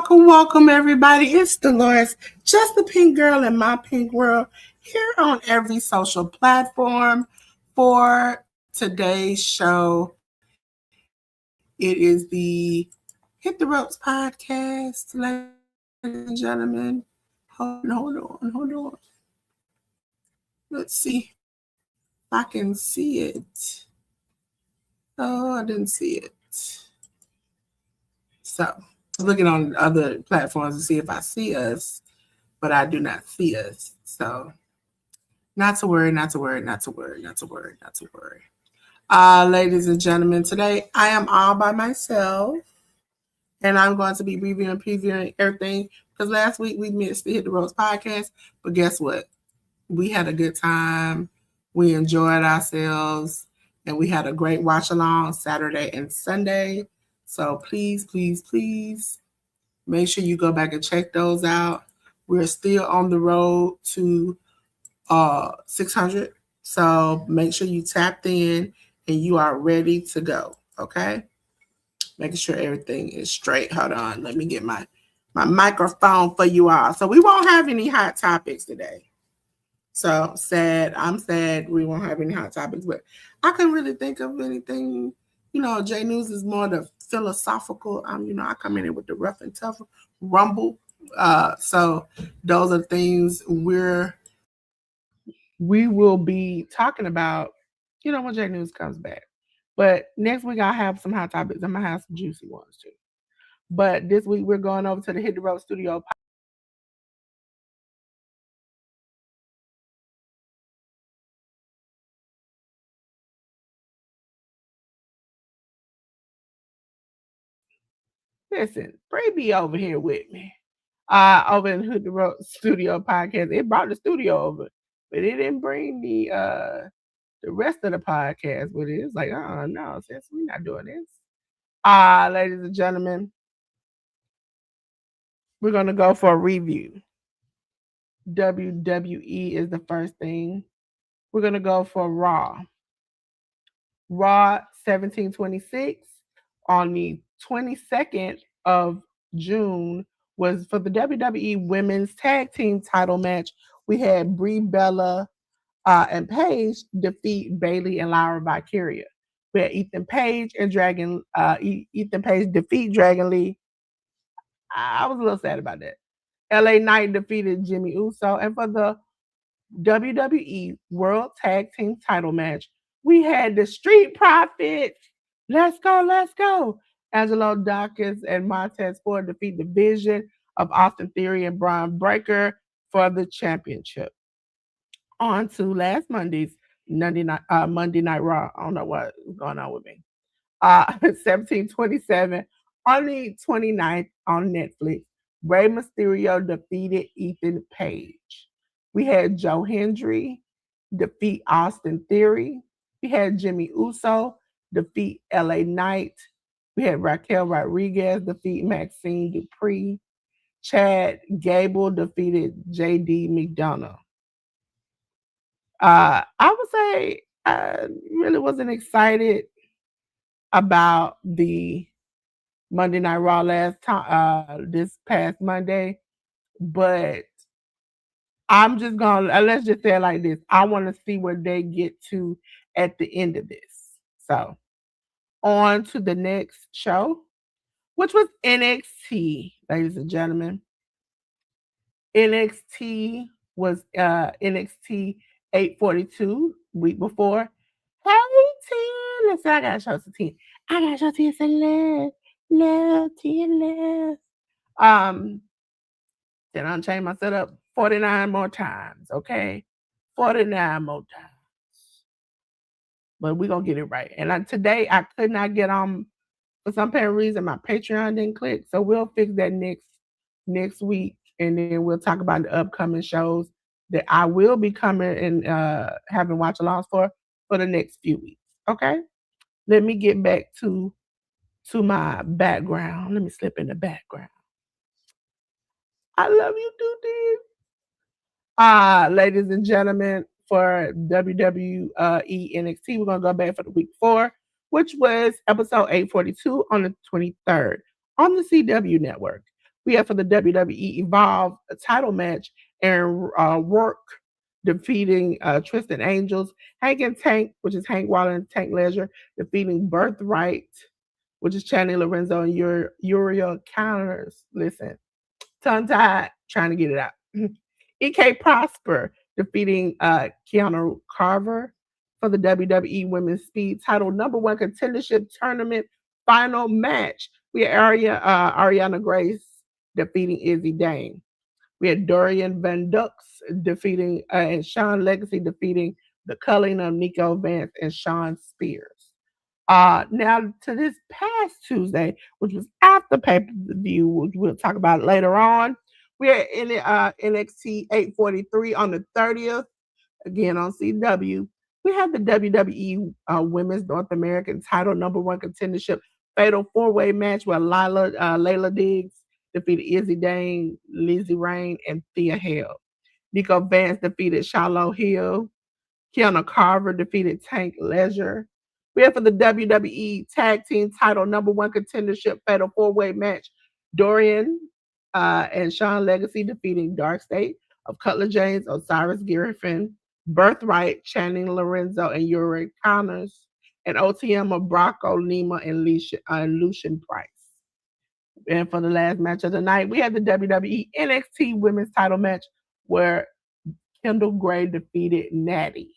Welcome, everybody. It's Delores, just the pink girl in my pink world, here on every social platform for today's show. It is the Hit the Ropes podcast, ladies and gentlemen. Hold on. Let's see if I can see it. Oh, I didn't see it. So, looking on other platforms to see if I see us, but I do not see us. So, not to worry. Ladies and gentlemen, today I am all by myself, and I'm going to be reviewing, previewing everything, because last week we missed the Hit the Ropes podcast, but guess what? We had a good time. We enjoyed ourselves, and we had a great watch along Saturday and Sunday. So please make sure you go back and check those out. We're still on the road to 600. So make sure you tapped in and you are ready to go. Okay. Making sure everything is straight. Hold on. Let me get my microphone for you all. So we won't have any hot topics today. So I'm sad we won't have any hot topics, but I couldn't really think of anything. J News is more the philosophical. I come in here with the rough and tough rumble. So those are things we will be talking about, when J News comes back. But next week I'll have some hot topics. I'm gonna have some juicy ones too. But this week we're going over to the Hit the Road Studio. Listen, Bray be over here with me. Over in Hit the Road Studio podcast. It brought the studio over, but it didn't bring the rest of the podcast with it. It's like, no, sis, we're not doing this. Ladies and gentlemen, we're gonna go for a review. WWE is the first thing. We're gonna go for Raw. Raw 1726 on the 22nd of June was for the WWE Women's Tag Team title match. We had Brie Bella and Paige defeat Bayley and Lyra Valkyria. We had Ethan Page and Ethan Page defeat Dragon Lee. I was a little sad about that. LA Knight defeated Jimmy Uso. And for the WWE World Tag Team title match, we had the Street Profits. Let's go. Angelo Dawkins and Montez Ford defeat the Vision of Austin Theory and Braun Breaker for the championship. On to last Monday's Monday Night Raw. I don't know what's going on with me. 1727 on the 29th on Netflix. Rey Mysterio defeated Ethan Page. We had Joe Hendry defeat Austin Theory. We had Jimmy Uso defeat LA Knight. We had Raquel Rodriguez defeat Maxine Dupree. Chad Gable defeated JD McDonough. I would say I really wasn't excited about the Monday Night Raw this past Monday, but I'm just gonna let's just say it like this. I want to see where they get to at the end of this. So on to the next show, which was NXT, ladies and gentlemen. NXT was NXT 842 week before. Hey T, listen, I gotta show some T. I gotta show T some love T and love. Then I'll change my setup 49 more times, okay? 49 more times. but we're gonna get it right. And today I could not get on for some apparent reason. My Patreon didn't click, so we'll fix that next week, and then we'll talk about the upcoming shows that I will be coming and having watch alongs for the next few weeks. Okay, let me get back to my background. Let me slip in the background. I love you, Dude. Ladies and gentlemen, for WWE NXT, we're gonna go back for the week 4, which was episode 842 on the 23rd on the CW network. We have for the WWE Evolve a title match and Rourke defeating Tristan Angels, Hank and Tank, which is Hank Waller and Tank Leisure, defeating Birthright, which is Channing Lorenzo and Uriel Counters. Listen, tongue tied, trying to get it out. EK Prosper defeating Keanu Carver for the WWE Women's Speed Title #1 Contendership Tournament final match. We had Ariana Grace defeating Izzy Dane. We had Dorian Van Dux defeating and Sean Legacy defeating the culling of Nico Vance and Sean Spears. Now to this past Tuesday, which was after pay-per-view, which we'll talk about later on. We're in NXT 843 on the 30th, again on CW. We have the WWE Women's North American Title #1 Contendership Fatal 4-Way match where Layla Diggs defeated Izzy Dane, Lizzie Rain, and Thea Hale. Nico Vance defeated Charlotte Hill. Keanu Carver defeated Tank Leisure. We have for the WWE Tag Team Title #1 Contendership Fatal 4-Way match, Dorian and Sean Legacy defeating Dark State of Cutler James, Osiris Griffin, Birthright, Channing Lorenzo, and Yuri Connors, and OTM of Brocco, Nima, and Lucian Price. And for the last match of the night, we had the WWE NXT Women's Title match where Kendall Gray defeated Natty.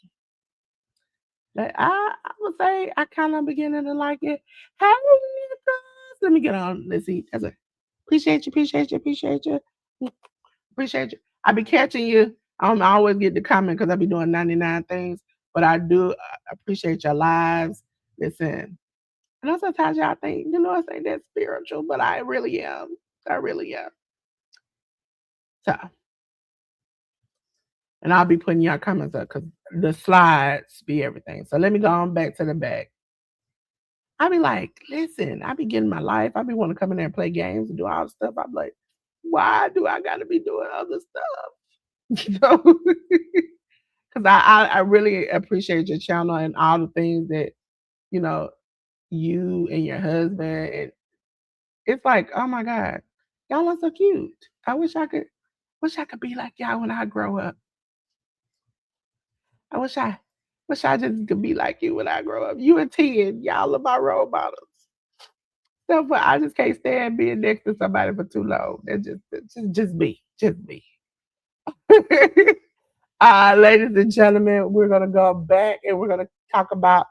I would say I kind of beginning to like it. Hey, niggas. Let me get on. Let's see. That's it. Appreciate you. Appreciate you. I be catching you. I always get the comment because I be doing 99 things, but I do appreciate your lives. Listen, I know sometimes y'all think, I ain't that spiritual, but I really am. I really am. So, and I'll be putting y'all comments up because the slides be everything. So let me go on back to the back. I be like, listen, I be getting my life. I be want to come in there and play games and do all the stuff. I'm like, why do I got to be doing other stuff? Because I really appreciate your channel and all the things that, you know, you and your husband. And it's like, oh my God, y'all are so cute. I wish I could be like y'all when I grow up. I wish I just could be like you when I grow up. You and Ted, y'all are my role models. So, but I just can't stand being next to somebody for too long. Just me. Just me. Ladies and gentlemen, we're gonna go back and we're gonna talk about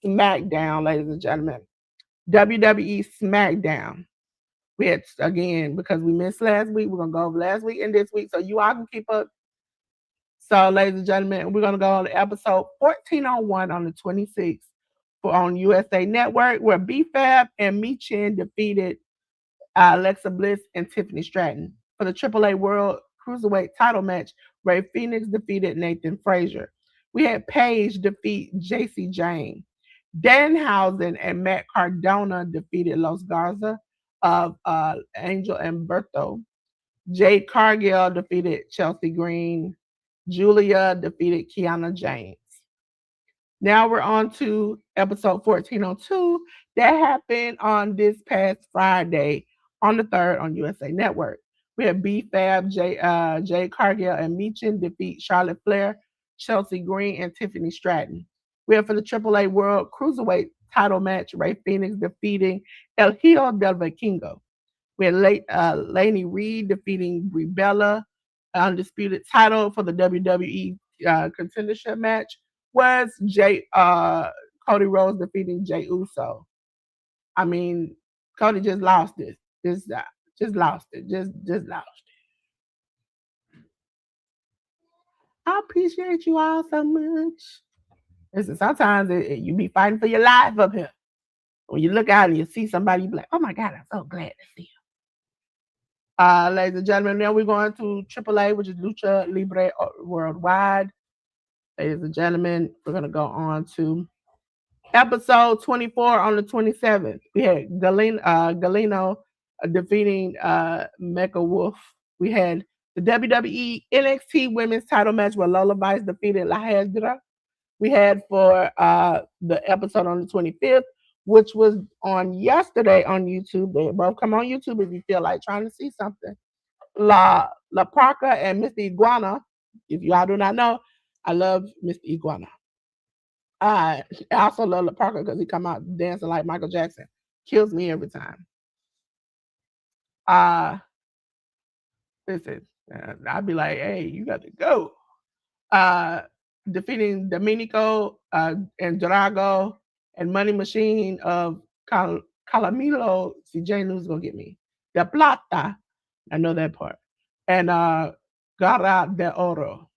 SmackDown, ladies and gentlemen. WWE SmackDown. We had again because we missed last week. We're gonna go over last week and this week so you all can keep up. So, ladies and gentlemen, we're gonna go on to episode 1401 on the 26th on USA Network, where B-Fab and Michin defeated Alexa Bliss and Tiffany Stratton. For the AAA World Cruiserweight title match, Ray Phoenix defeated Nathan Frazier. We had Paige defeat JC Jane. Danhausen and Matt Cardona defeated Los Garza of Angel and Berto. Jade Cargill defeated Chelsea Green. Julia defeated Kiana James. Now we're on to episode 1402 that happened on this past Friday on the 3rd on USA Network. We had B-Fab, Jay Cargill, and Michin defeat Charlotte Flair, Chelsea Green, and Tiffany Stratton. We have for the AAA World Cruiserweight title match, Ray Phoenix defeating El Hijo del Vikingo. We had Laney Reed defeating Brie Bella. Undisputed title for the WWE contendership match was Cody Rhodes defeating Jey Uso. I mean, Cody just lost it. Just lost it. Just lost it. I appreciate you all so much. Listen, sometimes you be fighting for your life up here. When you look out and you see somebody, you be like, oh my God, I'm so glad to see you. Ladies and gentlemen, now we're going to AAA, which is Lucha Libre Worldwide. Ladies and gentlemen, we're going to go on to episode 24 on the 27th. We had Galeno defeating Mecha Wolf. We had the WWE NXT Women's Title match where Lola Vice defeated La Hedra. We had for the episode on the 25th, which was on yesterday on YouTube. They both come on YouTube if you feel like trying to see something. La Parka and Mr. Iguana. If y'all do not know, I love Mr. Iguana. I also love La Parka because he come out dancing like Michael Jackson. Kills me every time. Uh listen, I'd be like, hey, you got to go. Uh Defeating Domenico and Drago and Money Machine of Calamilo. See, Jane Lou's gonna get me. De Plata. I know that part. And Garra de Oro.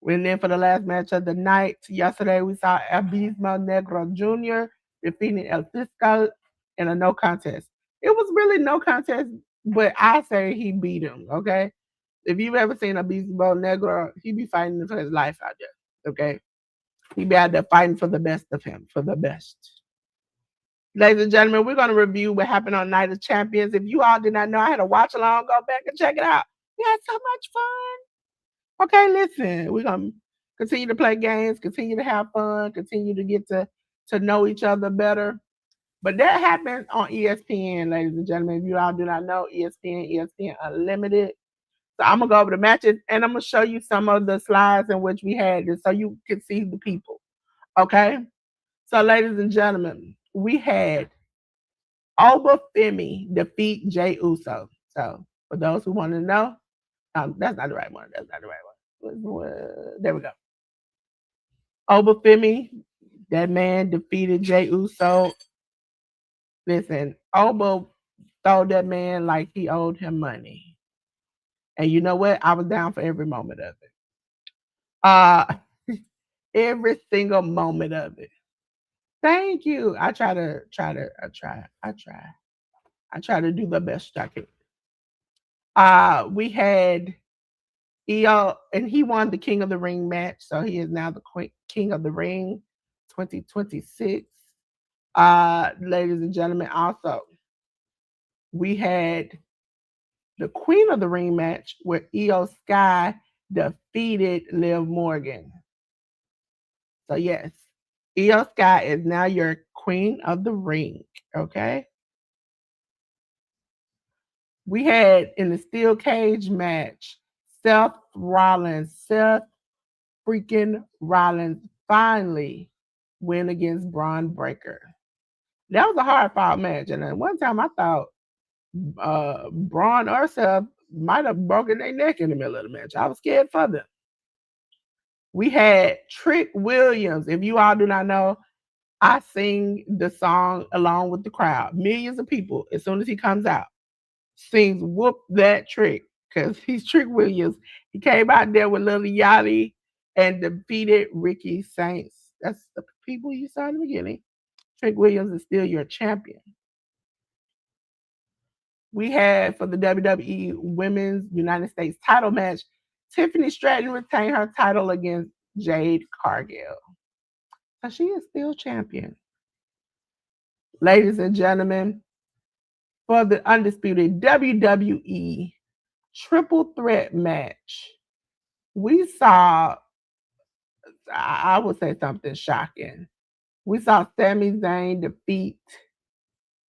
And then for the last match of the night, yesterday we saw Abismo Negro Jr. defeating El Fiscal in a no contest. It was really no contest, but I say he beat him, okay? If you've ever seen Abismo Negro, he be fighting for his life out there, okay? He be out there fighting for the best of him, for the best. Ladies and gentlemen, we're going to review what happened on Night of Champions. If you all did not know, I had a watch along, go back and check it out. We had so much fun. Okay, listen, we're going to continue to play games, continue to have fun, continue to get to know each other better. But that happened on ESPN, ladies and gentlemen. If you all do not know, ESPN Unlimited. So I'm going to go over the matches and I'm going to show you some of the slides in which we had this so you can see the people. Okay? So, ladies and gentlemen, we had Obafemi defeat Jay Uso. So, for those who want to know, that's not the right one. That's not the right one. There we go. Obafemi, that man defeated Jay Uso. Listen, Oba told that man like he owed him money. And you know what? I was down for every moment of it. Every single moment of it. Thank you. I try to do the best I can. We had EO, and he won the King of the Ring match, so he is now the King of the Ring 2026. Ladies and gentlemen, also we had the Queen of the Ring match where EO Sky defeated Liv Morgan. So yes, EO Sky is now your Queen of the Ring. Okay. We had in the steel cage match, Seth freaking Rollins finally win against Braun Breaker. That was a hard fought match. And then one time I thought Braun or Seth might have broken their neck in the middle of the match. I was scared for them. We had Trick Williams. If you all do not know, I sing the song along with the crowd. Millions of people, as soon as he comes out, sings Whoop That Trick because he's Trick Williams. He came out there with Lil Yachty and defeated Ricky Saints. That's the people you saw in the beginning. Trick Williams is still your champion. We had for the WWE Women's United States title match, Tiffany Stratton retained her title against Jade Cargill. So she is still champion. Ladies and gentlemen, for the undisputed WWE triple threat match, we saw, I would say something shocking. We saw Sami Zayn defeat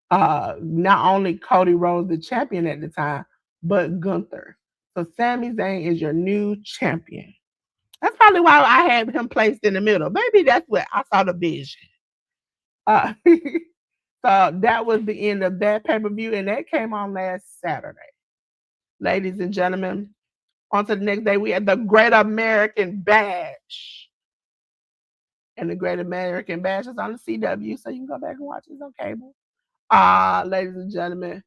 not only Cody Rhodes, the champion at the time, but Gunther. So Sami Zayn is your new champion. That's probably why I had him placed in the middle. Maybe that's what I saw the vision. So that was the end of that pay-per-view, and that came on last Saturday. Ladies and gentlemen, on to the next day, we had the Great American Bash. And the Great American Bash is on the CW, so you can go back and watch it on cable. Ladies and gentlemen,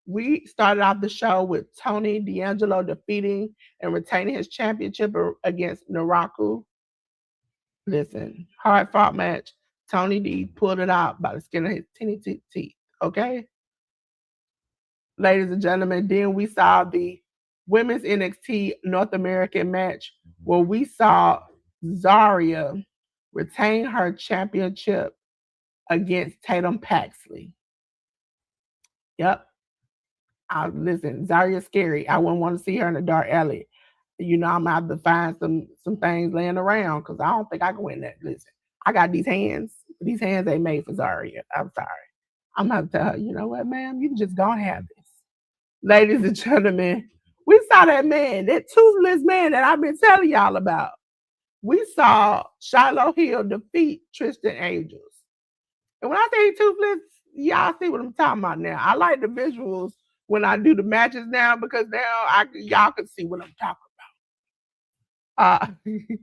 we started off the show with Tony D'Angelo defeating and retaining his championship against Naraku. Listen, hard fought match. Tony D pulled it out by the skin of his teeny teeth. Okay, ladies and gentlemen. Then we saw the women's NXT North American match where we saw Zaria retain her championship against Tatum Paxley. Yep. Listen, Zaria's scary. I wouldn't want to see her in a dark alley. You know, I'm gonna have to find some things laying around because I don't think I can win that. Listen, I got these hands. These hands ain't made for Zaria. I'm sorry. I'm gonna have to tell her, you know what, ma'am, you can just go and have this. Ladies and gentlemen, we saw that man, that toothless man that I've been telling y'all about. We saw Shiloh Hill defeat Tristan Angels. And when I say toothless, y'all see what I'm talking about now. I like the visuals when I do the matches now because now y'all can see what I'm talking about. You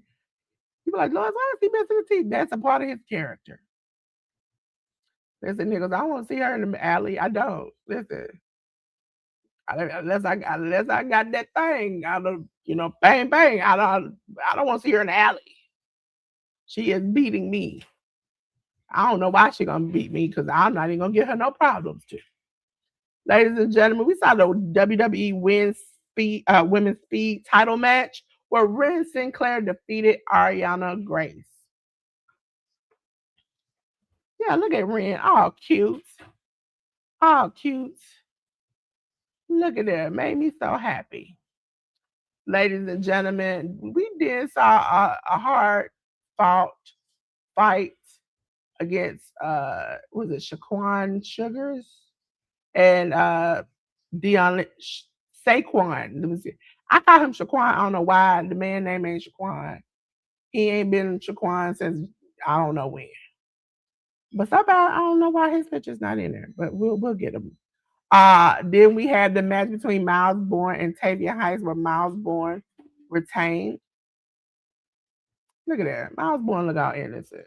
be like, Lord, why is he missing the teeth? That's a part of his character. Listen, niggas, I want to see her in the alley. I don't. Listen, unless I got that thing out of bang bang. I don't want to see her in the alley. She is beating me. I don't know why she gonna beat me because I'm not even gonna give her no problems to. Ladies and gentlemen, we saw the WWE Women's Speed title match where Ren Sinclair defeated Ariana Grace. Yeah, look at Ren, all cute, all cute. Look at that, made me so happy. Ladies and gentlemen, we did saw a hard fought fight against was it Shaquan Sugars and Dion Saquon. Let me see. I call him Shaquan. I don't know why the man name ain't Shaquan. He ain't been Shaquan since I don't know when. But somehow I don't know why his picture's not in there. But we'll get him. Then we had the match between Miles Bourne and Tavia Heights, where Miles Bourne retained. Look at that. Miles Bourne look all innocent.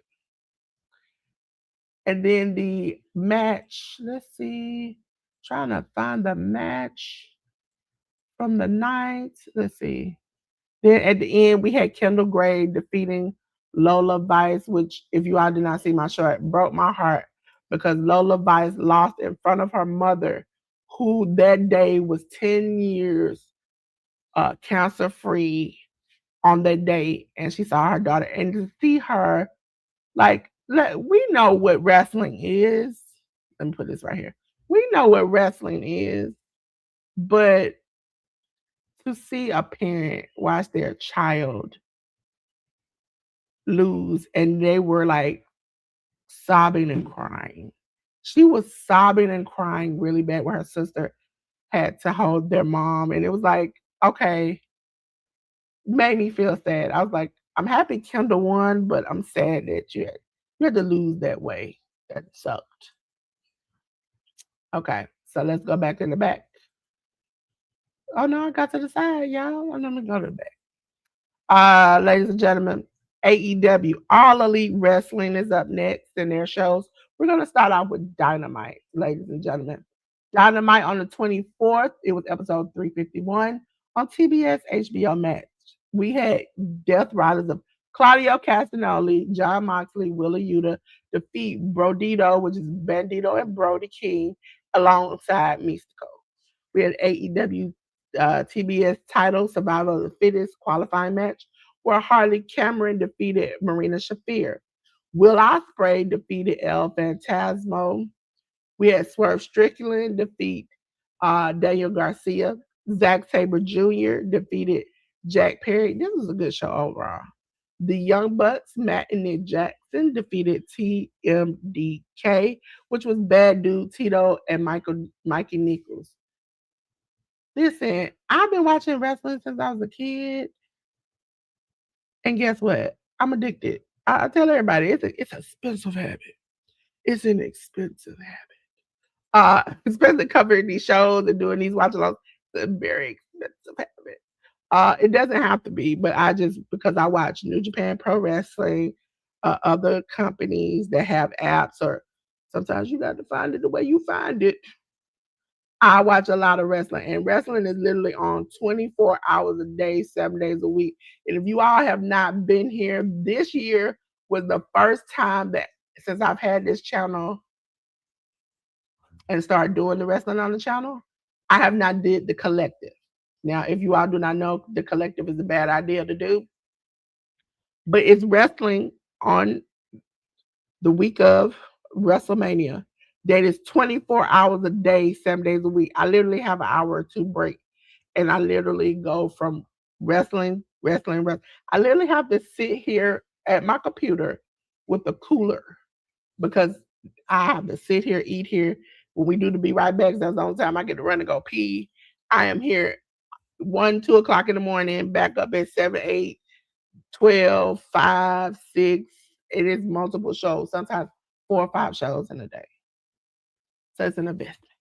And then the match, let's see, trying to find the match from the night. Let's see. Then at the end, we had Kendall Gray defeating Lola Vice, which, if you all did not see my show, it broke my heart because Lola Vice lost in front of her mother, who that day was 10 years cancer free on that day. And she saw her daughter. And to see her, like, we know what wrestling is. Let me put this right here. We know what wrestling is, but to see a parent watch their child lose and they were like sobbing and crying. She was sobbing and crying really bad where her sister had to hold their mom. And it was like, okay, made me feel sad. I was like, I'm happy Kendall won, but I'm sad that you had to lose that way. That sucked. Okay, so let's go back in the back. Oh no, I got to the side, y'all. Let me go to the back. Ladies and gentlemen, AEW All Elite Wrestling is up next in their shows. We're gonna start off with Dynamite, ladies and gentlemen. Dynamite on the 24th, it was episode 351 on TBS HBO Max. We had Death Riders of Claudio Castagnoli, John Moxley, Willa Yuta defeat Brodito, which is Bandito and Brody King, alongside Mystico. We had AEW TBS title Survival of the Fittest qualifying match where Harley Cameron defeated Marina Shafir. Will Ospreay defeated El Phantasmo. We had Swerve Strickland defeat Daniel Garcia. Zack Sabre Jr. defeated Jack Perry. This was a good show overall. The Young Bucks, Matt and Nick Jackson, defeated TMDK, which was Bad Dude Tito and Mikey Nichols. Listen, I've been watching wrestling since I was a kid, and guess what? I'm addicted. I tell everybody it's an expensive habit. It's an expensive habit. Especially covering these shows and doing these watch alongs. It's a very expensive habit. It doesn't have to be, but because I watch New Japan Pro Wrestling, other companies that have apps, or sometimes you got to find it the way you find it. I watch a lot of wrestling, and wrestling is literally on 24 hours a day, 7 days a week. And if you all have not been here this year was the first time that since I've had this channel and started doing the wrestling on the channel, I have not did the collective. Now, if you all do not know, the collective is a bad idea to do, but it's wrestling on the week of WrestleMania. That is 24 hours a day, 7 days a week. I literally have an hour or two break, and I literally go from wrestling. I literally have to sit here at my computer with a cooler because I have to sit here, eat here. When we do the Be Right Backs, that's the only time I get to run and go pee. I am here 1, 2 o'clock in the morning, back up at 7, 8, 12, 5, 6. It is multiple shows, sometimes 4 or 5 shows in a day. So it's an investment.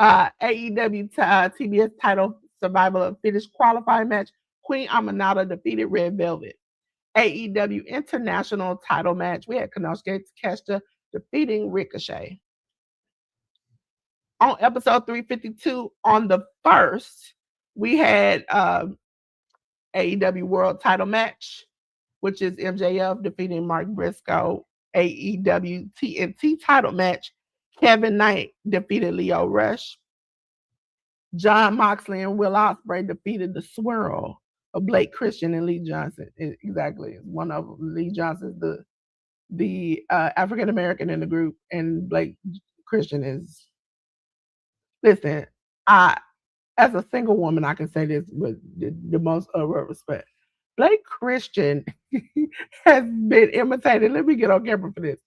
AEW TBS title survival of fittest qualifying match. Queen Aminata defeated Red Velvet. AEW international title match. We had Konosuke Takeshita defeating Ricochet. On episode 352, on the 1st, we had AEW World Title match, which is MJF defeating Mark Briscoe. AEW TNT title match, Kevin Knight defeated Leo Rush. John Moxley and Will Ospreay defeated the Swirl of Blake Christian and Lee Johnson. Exactly, one of them. Lee Johnson's the African American in the group, and Blake Christian is. Listen, I as a single woman, I can say this with the most respect. Blake Christian has been imitated. Let me get on camera for this.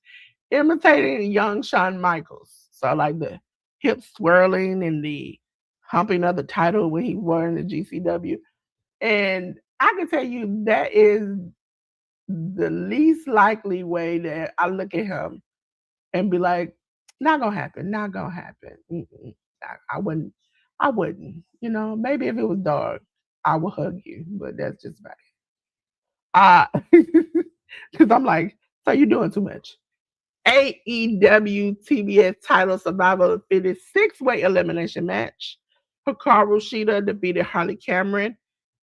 Imitating young Shawn Michaels. So like the hip swirling and the humping of the title when he won the GCW. And I can tell you that is the least likely way that I look at him and be like, not gonna happen, not gonna happen. I wouldn't, I wouldn't. You know, maybe if it was dark, I would hug you, but that's just about it. Because I'm like, so you're doing too much. AEW TBS title survival of fittest 6-way elimination match. Hikaru Shida defeated Harley Cameron,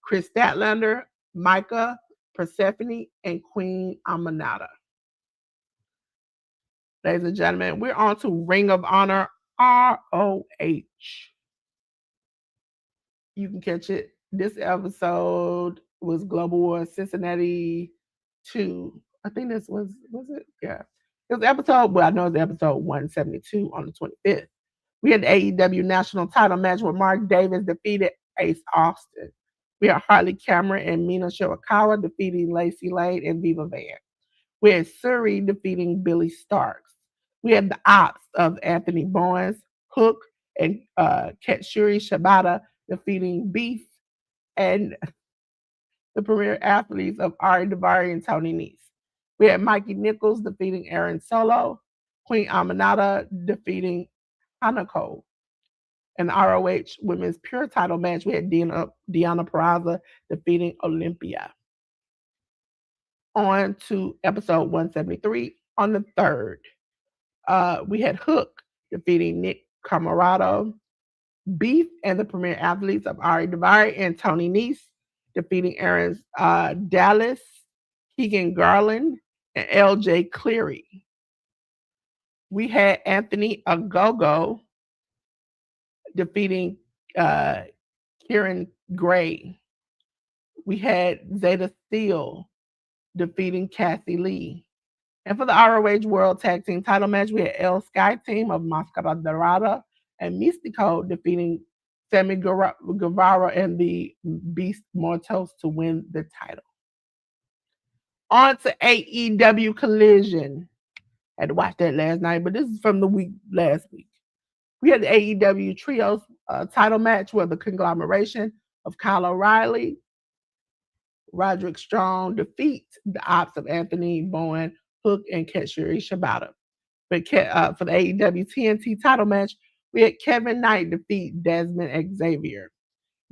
Chris Statlander, Micah, Persephone, and Queen Aminata. Ladies and gentlemen, we're on to Ring of Honor ROH. You can catch it. This episode was Global War Cincinnati 2. I think this was it? Yeah. It was episode, well, I know it's episode 172 on the 25th. We had the AEW national title match where Mark Davis defeated Ace Austin. We had Harley Cameron and Mina Shirakawa defeating Lacey Lane and Viva Van. We had Suri defeating Billy Starks. We had the ops of Anthony Bowens, Hook, and Katsuri Shibata defeating Beef, and the premier athletes of Ari Daivari and Tony Nese. We had Mikey Nichols defeating Aaron Solo, Queen Aminata defeating Hanako. And the ROH Women's Pure Title match, we had Deanna Peraza defeating Olympia. On to episode 173 on the 3rd. We had Hook defeating Nick Camarado, Beef and the premier athletes of Ari Daivari and Tony Nese defeating Aaron Dallas, Keegan Garland, and LJ Cleary. We had Anthony Ogogo defeating Kieran Gray. We had Zeta Steele defeating Kathy Lee. And for the ROH World Tag Team title match, we had El Sky Team of Mascara Dorada and Mystico defeating Sammy Guevara and the Beast Mortos to win the title. On to AEW Collision. I had to watch that last night, but this is from the last week. We had the AEW Trios title match where the conglomeration of Kyle O'Reilly, Roderick Strong defeat the ops of Anthony Bowen, Hook, and Katsuri Shibata. But for the AEW TNT title match, we had Kevin Knight defeat Desmond Xavier.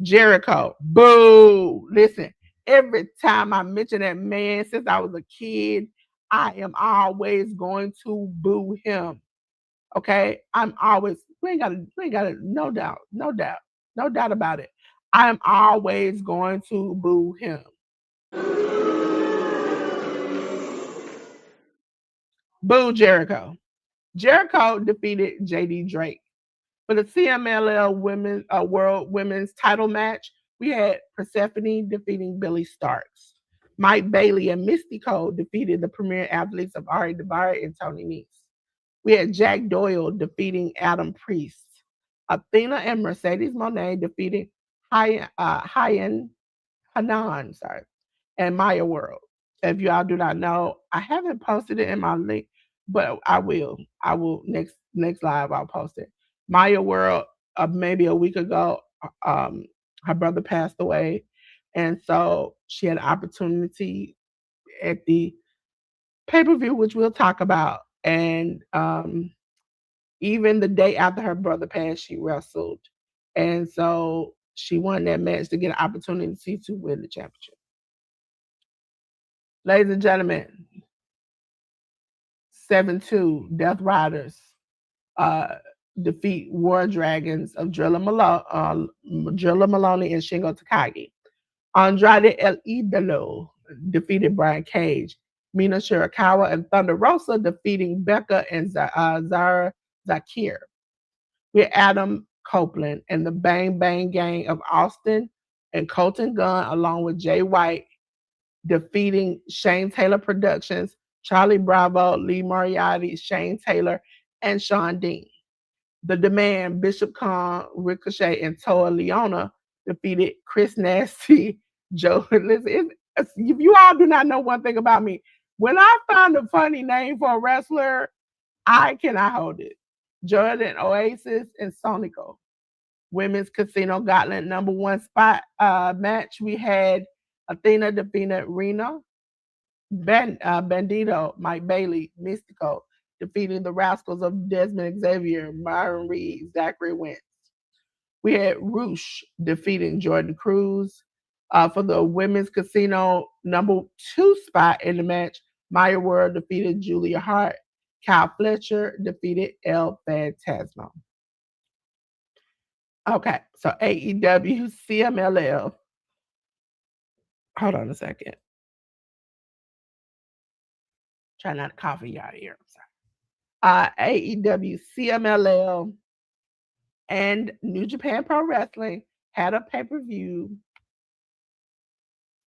Jericho, boo! Listen, every time I mention that man since I was a kid, I am always going to boo him. Okay? I'm always, we ain't got it, no doubt about it. I'm always going to boo him. Boo Jericho. Jericho defeated JD Drake. For the CMLL World Women's Title match, we had Persephone defeating Billy Starks. Mike Bailey and Mystico defeated the premier athletes of Ari Daivari and Tony Nese. We had Jack Doyle defeating Adam Priest. Athena and Mercedes Monet defeating Hyan Hanan, sorry, and Maya World. If y'all do not know, I haven't posted it in my link, but I will. I will next live. I'll post it. Maya World, maybe a week ago, her brother passed away, and so she had an opportunity at the pay per view, which we'll talk about, and even the day after her brother passed, she wrestled, and so she won that match to get an opportunity to win the championship. Ladies and gentlemen, 7-2 Death Riders uh, defeat War Dragons of Drilla Maloney and Shingo Takagi. Andrade El Idolo defeated Brian Cage. Mina Shirakawa and Thunder Rosa defeating Becca and Zara Zakir. With Adam Copeland and the Bang Bang Gang of Austin and Colton Gunn, along with Jay White, defeating Shane Taylor Productions, Charlie Bravo, Lee Moriarty, Shane Taylor, and Sean Dean. The Demand, Bishop Khan, Ricochet, and Toa Leona defeated Chris Nasty, Joe. Listen, if you all do not know one thing about me, when I find a funny name for a wrestler, I cannot hold it. Jordan Oasis and Sonico. Women's Casino Gauntlet #1 spot match. We had Athena defeated Rena. Bandito, Mike Bailey, Mystico defeating the Rascals of Desmond Xavier, Myron Reed, Zachary Wentz. We had Roosh defeating Jordan Cruz. For the Women's Casino #2 spot in the match, Maya World defeated Julia Hart. Kyle Fletcher defeated El Phantasmo. Okay, so AEW CMLL. Hold on a second. Try not to cough in your ear. I'm sorry. AEW CMLL and New Japan Pro Wrestling had a pay-per-view,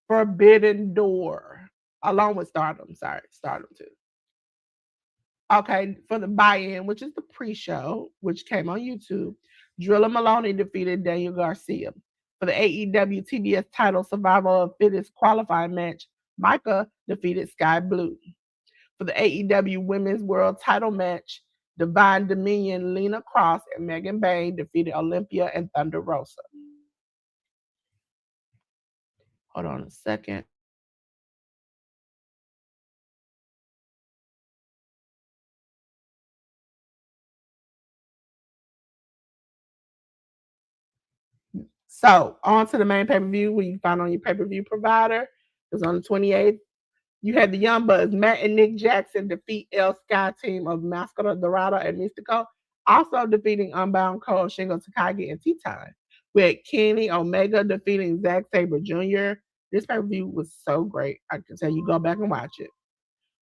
Forbidden Door, along with Stardom. Sorry, Stardom too. Okay, for the buy-in, which is the pre-show, which came on YouTube, Drilla Maloney defeated Daniel Garcia. For the AEW TBS title Survival of Fittest qualifying match, Micah defeated Sky Blue. For the AEW Women's World title match, Divine Dominion, Lena Cross and Megan Bain defeated Olympia and Thunder Rosa. Hold on a second. So, on to the main pay-per-view where you find on your pay-per-view provider. It was on the 28th. You had the Young Bucks, Matt and Nick Jackson defeat El Sky team of Mascara Dorado and Mystico, also defeating Unbound Cole, Shingo Takagi, and T-Time. We had Kenny Omega defeating Zack Sabre Jr. This pay-per-view was so great. I can tell you, go back and watch it.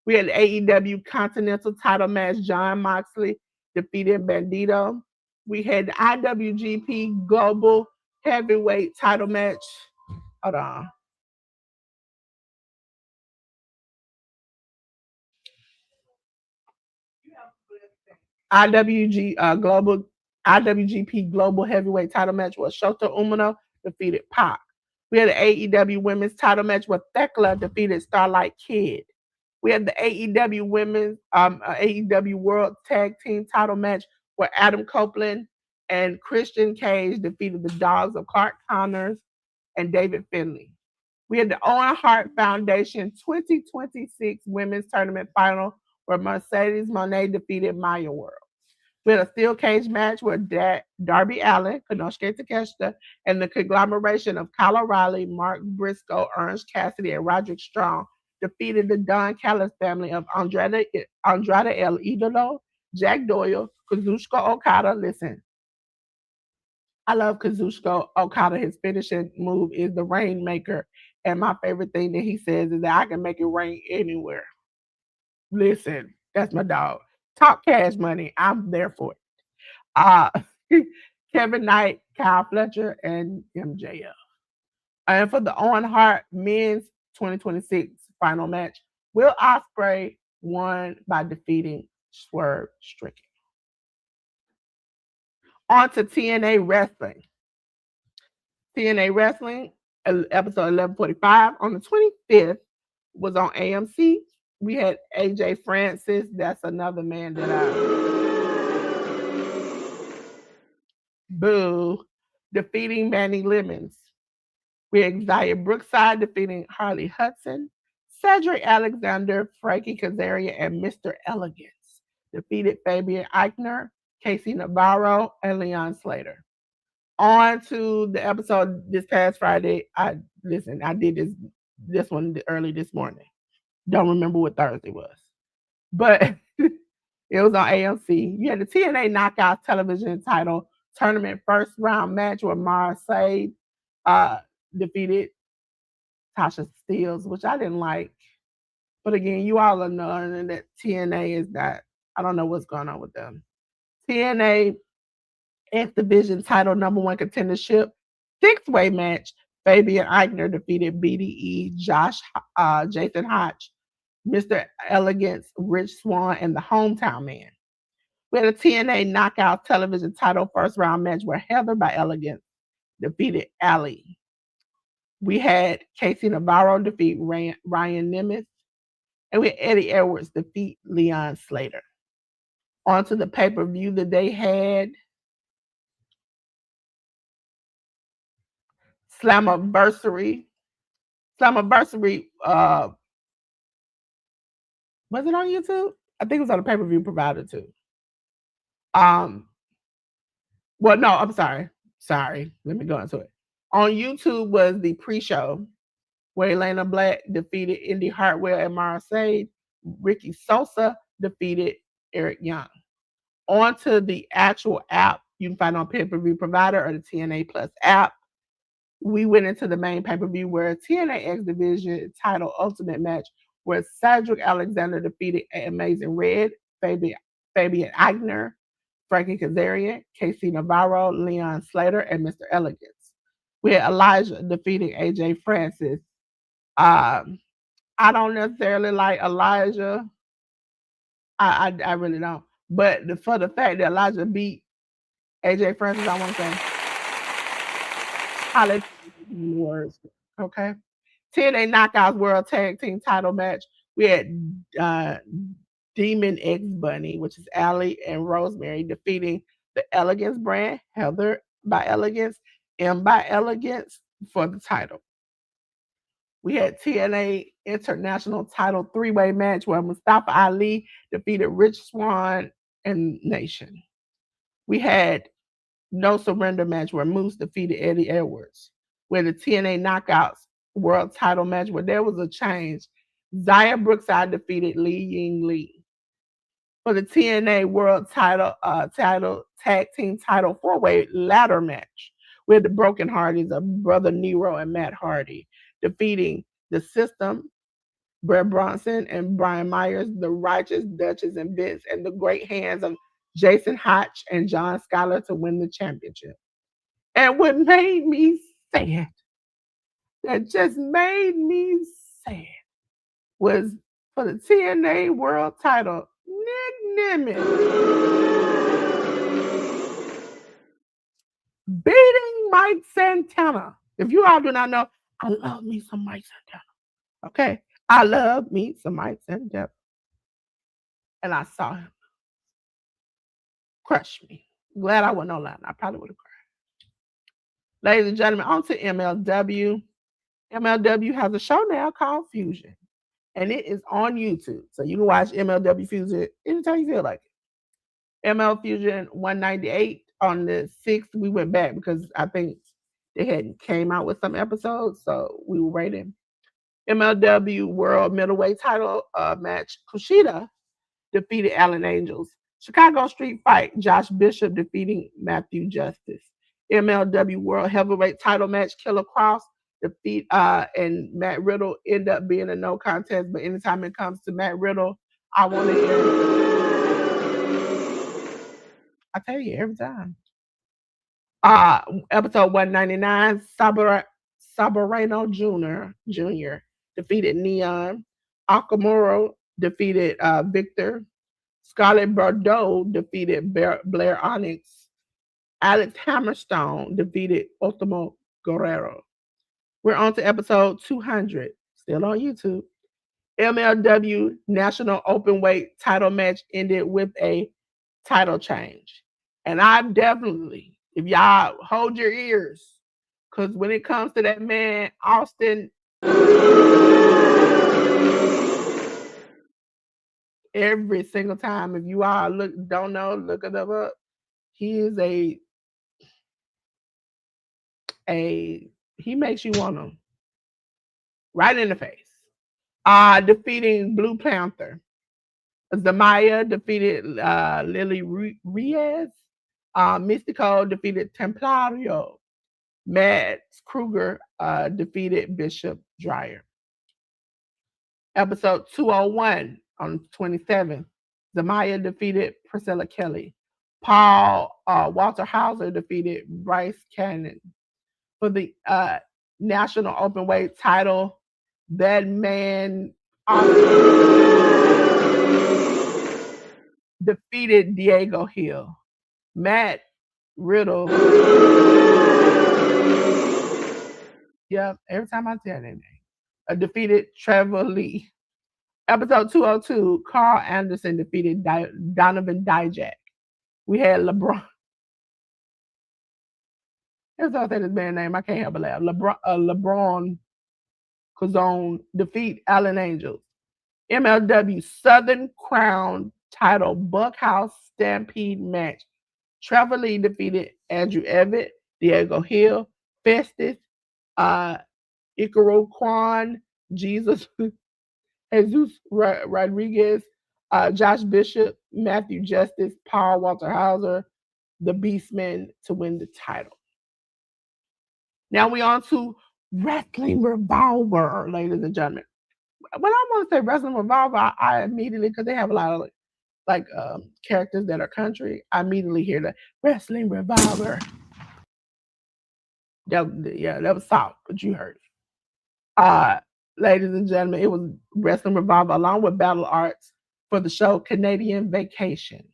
We had the AEW Continental title match, John Moxley defeated Bandito. We had the IWGP Global Heavyweight title match. Hold on. IWGP Global Heavyweight title match was Shota Umino defeated Pac. We had the AEW Women's title match where Thekla defeated Starlight Kid. We had the AEW World Tag Team title match where Adam Copeland and Christian Cage defeated the Dogs of Clark Connors and David Finley. We had the Owen Hart Foundation 2026 Women's Tournament Final where Mercedes Monet defeated Maya World. We had a steel cage match where Darby Allin, Konosuke Takeshita, and the conglomeration of Kyle O'Reilly, Mark Briscoe, Orange Cassidy, and Roderick Strong defeated the Don Callis family of Andrade El Idolo, Jack Doyle, Kazuchika Okada. Listen, I love Kazuchika Okada. His finishing move is the Rainmaker. And my favorite thing that he says is that I can make it rain anywhere. Listen, That's my dog. Talk Cash Money. I'm there for it. Uh, Kevin Knight, Kyle Fletcher, and MJF. And for the Owen Hart men's 2026 final match, Will Ospreay won by defeating Swerve Strickland. On to TNA Wrestling. TNA Wrestling, episode 1145 on the 25th was on AMC. We had AJ Francis. That's another man that boo, defeating Manny Lemons. We had Xia Brookside defeating Harley Hudson. Cedric Alexander, Frankie Kazarian, and Mr. Elegance defeated Fabian Eichner, Casey Navarro, and Leon Slater. On to the episode this past Friday. I did this one early this morning. Don't remember what Thursday was, but it was on AMC. You had the TNA Knockout Television Title Tournament first round match where Mara Sade defeated Tasha Steelz, which I didn't like. But again, you all are knowing that TNA is not. I don't know what's going on with them. TNA X Division Title number 1 contendership 6-way match. Fabian Eichner defeated BDE, Jason Hotch, Mr. Elegance, Rich Swann, and the Hometown Man. We had a TNA Knockout Television Title first round match where Heather by Elegance defeated Ali. We had Casey Navarro defeat Ryan Nemeth, and we had Eddie Edwards defeat Leon Slater. On to the pay-per-view that they had. Slammiversary. Slammiversary, was it on YouTube? I think it was on a pay-per-view provider too. Well, no, I'm sorry. Sorry. Let me go into it. On YouTube was the pre-show where Elena Black defeated Indy Hartwell and Mara Sade. Ricky Sosa defeated Eric Young. On to the actual app you can find on pay-per-view provider or the TNA Plus app. We went into the main pay-per-view where TNA X Division Title Ultimate match where Cedric Alexander defeated Amazing Red, Fabian Eichner, Frankie Kazarian, Casey Navarro, Leon Slater, and Mr. Elegance. We had Elijah defeating AJ Francis. I don't necessarily like Elijah. I really don't. But for the fact that Elijah beat AJ Francis, I want to say, hallelujah words. Okay. TNA Knockouts World Tag Team Title match. We had Demon X Bunny, which is Allie and Rosemary, defeating the Elegance brand, Heather by Elegance, M by Elegance for the title. We had TNA International Title 3-way match where Mustafa Ali defeated Rich Swann and Nation. We had No Surrender match where Moose defeated Eddie Edwards. We had the TNA Knockouts World Title match where there was a change. Xia Brookside defeated Li Ying Li. For the TNA World Title Tag Team Title 4-way ladder match, we had the Broken Hardys of Brother Nero and Matt Hardy defeating The System, Brett Bronson and Brian Myers, the Righteous Duchess and Vince, and the Great Hands of Jason Hotch and John Schuyler to win the championship. And what made me sad, that just made me sad, was for the TNA World Title, Nick Nimitz beating Mike Santana. If you all do not know, I love me some Mike Santana. Okay? I love me some Mike Santana. And I saw him crush me. Glad I wasn't online. I probably would have cried. Ladies and gentlemen, on to MLW. MLW has a show now called Fusion. And it is on YouTube. So you can watch MLW Fusion anytime you feel like it. ML Fusion 198 on the 6th. We went back because I think they hadn't came out with some episodes. So we were waiting. MLW World Middleweight Title match. Kushida defeated Allen Angels. Chicago Street Fight. Josh Bishop defeating Matthew Justice. MLW World Heavyweight Title match. Killer Cross defeat and Matt Riddle end up being a no contest. But anytime it comes to Matt Riddle, I want to hear. I tell you every time. Episode 199, Sabareno Jr. defeated Neon. Akamuro defeated Victor. Scarlett Bordeaux defeated Blair Onyx. Alex Hammerstone defeated Ultimo Guerrero. We're on to episode 200, still on YouTube. MLW National Openweight title match ended with a title change. And I've definitely, if y'all hold your ears, because when it comes to that man, Austin, every single time, if you all don't know, look it up. He is he makes you want him right in the face. Defeating Blue Panther. Zamaya defeated Lily Reyes. Mystico defeated Templario. Mads Kruger defeated Bishop Dreyer. Episode 201 on the 27th. Zamaya defeated Priscilla Kelly. Paul Walter Hauser defeated Bryce Cannon. For the National Openweight title, that man defeated Diego Hill. Matt Riddle. Yep, every time I tell that name. Defeated Trevor Lee. Episode 202, Carl Anderson defeated Donovan Dijak. We had LeBron. That's all I say this man's name. I can't help but laugh. LeBron Cazone defeat Allen Angels. MLW Southern Crown title Buckhouse Stampede match. Trevor Lee defeated Andrew Evett, Diego Hill, Festus, Icaro Kwan, Jesus Rodriguez, Josh Bishop, Matthew Justice, Paul Walter Hauser, the Beastmen to win the title. Now we on to Wrestling Revolver, ladies and gentlemen. When I want to say Wrestling Revolver, I immediately, because they have a lot of characters that are country, I immediately hear the Wrestling Revolver. That was soft, but you heard it. Ladies and gentlemen, it was Wrestling Revolver along with Battle Arts for the show Canadian Vacation.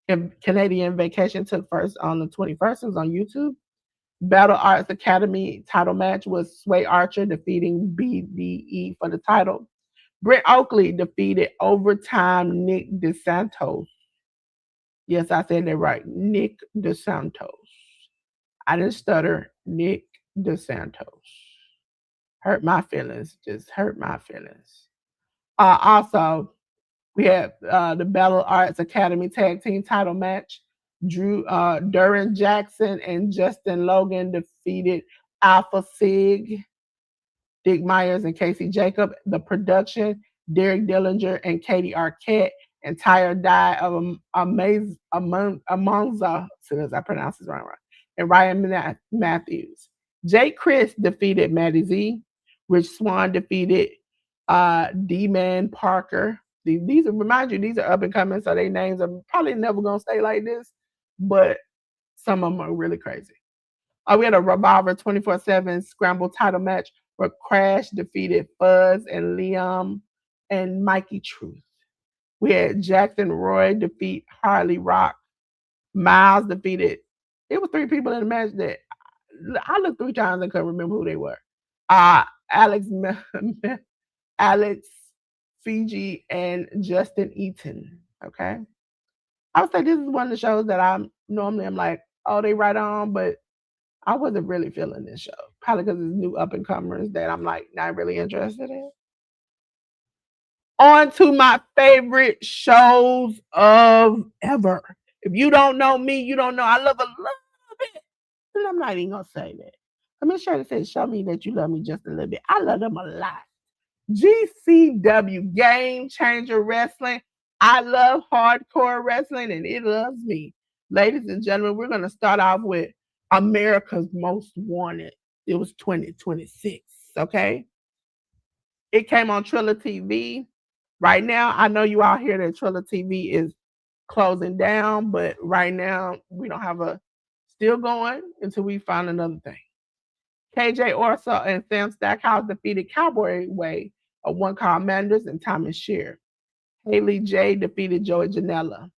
And Canadian Vacation took first on the 21st. It was on YouTube. Battle Arts Academy title match was Sway Archer defeating BDE for the title. Britt Oakley defeated Overtime Nick DeSantos. Yes, I said that right. Nick DeSantos. I didn't stutter. Nick DeSantos. Hurt my feelings. Just hurt my feelings. Also, we have the Battle Arts Academy Tag Team title match. Duran Jackson and Justin Logan defeated Alpha Sig, Dick Myers and Casey Jacob. The production, Derek Dillinger and Katie Arquette, and Tyre Dye of Amonza, as I pronounce this wrong, and Ryan Matthews. Jake Chris defeated Matty Z. Rich Swann defeated D-Man Parker. These are, remind you, these are up and coming, so their names are probably never going to stay like this, but some of them are really crazy. We had a Revolver 24/7 Scramble title match where Crash defeated Fuzz and Liam and Mikey Truth. We had Jackson Roy defeat Harley Rock. Miles defeated, it was 3 people in the match that I looked 3 times and couldn't remember who they were. Alex Fiji and Justin Eaton. Okay. I would say this is one of the shows that I'm like, oh, they right on, but I wasn't really feeling this show. Probably because it's new up and comers that I'm like not really interested in. On to my favorite shows of ever. If you don't know me, you don't know I love a little bit. And I'm not even gonna say that. I mean, sure to say, show me that you love me just a little bit. I love them a lot. GCW, Game Changer Wrestling. I love hardcore wrestling and it loves me. Ladies and gentlemen, we're going to start off with America's Most Wanted. It was 2026, okay? It came on Triller TV. Right now, I know you all hear that Triller TV is closing down, but right now we don't have a still going until we find another thing. KJ Orso and Sam Stackhouse defeated Cowboy Way of One Call Manders and Thomas Shear. Haley J defeated Joey Janela.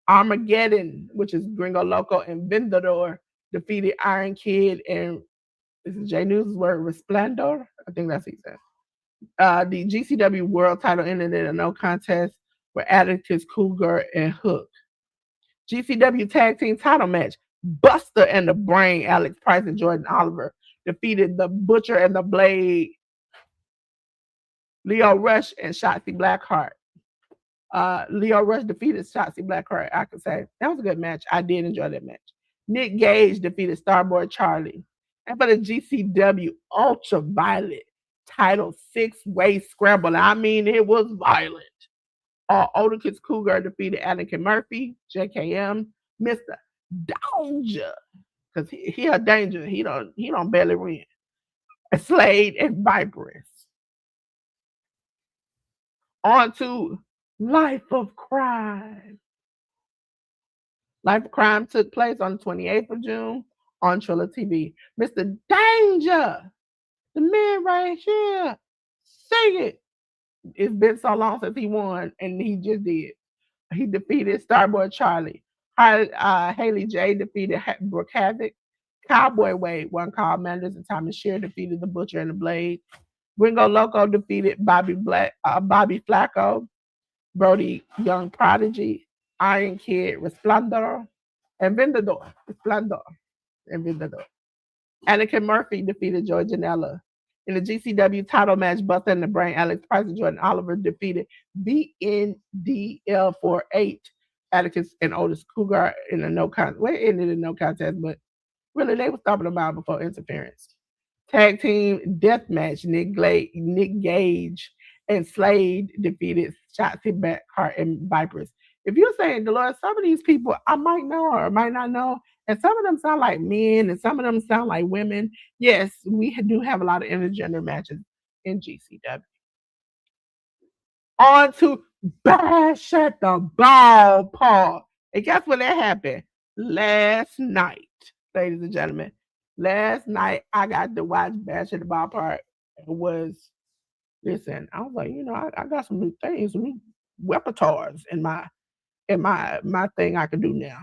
Armageddon, which is Gringo Loco and Vendador, defeated Iron Kid and this is J News' word, Resplendor. I think that's what he said. The GCW World title ended in a no contest with Atticus Cougar and Hook. GCW Tag Team title match, Buster and the Brain, Alex Price and Jordan Oliver, defeated the Butcher and the Blade, Leo Rush and Shotzi Blackheart. Leo Rush defeated Shotzi Blackheart, I could say. That was a good match. I did enjoy that match. Nick Gage defeated Starboy Charlie. And for the GCW Ultraviolet title six-way scramble, I mean, it was violent. Otis Cougar defeated Anakin Murphy, JKM, Mr. Danger, because he a danger. He don't barely win. Slade and Viperous. On to Life of Crime. Life of Crime took place on the 28th of June on Triller TV. Mr. Danger, the man right here, sing it. It's been so long since he won, and he just did. He defeated Starboy Charlie. Haley J defeated Brooke Havoc. Cowboy Wade won Carl Manders, and Thomas Shear defeated the Butcher and the Blade. Gringo Loco defeated Bobby Flacco. Brody Young Prodigy, Iron Kid, Resplendor, and Vendador. Resplendor and Vendador. Anakin Murphy defeated Joey Janela. In the GCW title match, Buster and the Brain, Alex Price and Jordan Oliver defeated BNDL48, Atticus and Otis Cougar in a no contest. Well, it ended in no contest, but really they were stopping them out before interference. Tag team death match, Nick Gage and Slade defeated Shotzi Blackheart and Vipers. If you're saying, Delores, some of these people I might know or might not know, and some of them sound like men and some of them sound like women. Yes, we do have a lot of intergender matches in GCW. On to Bash at the Ballpark. And guess what that happened? Last night, ladies and gentlemen. Last night I got to watch Bash at the Ballpark. It was listen, I was like, I got some new things, some new repertoires in my thing I can do now.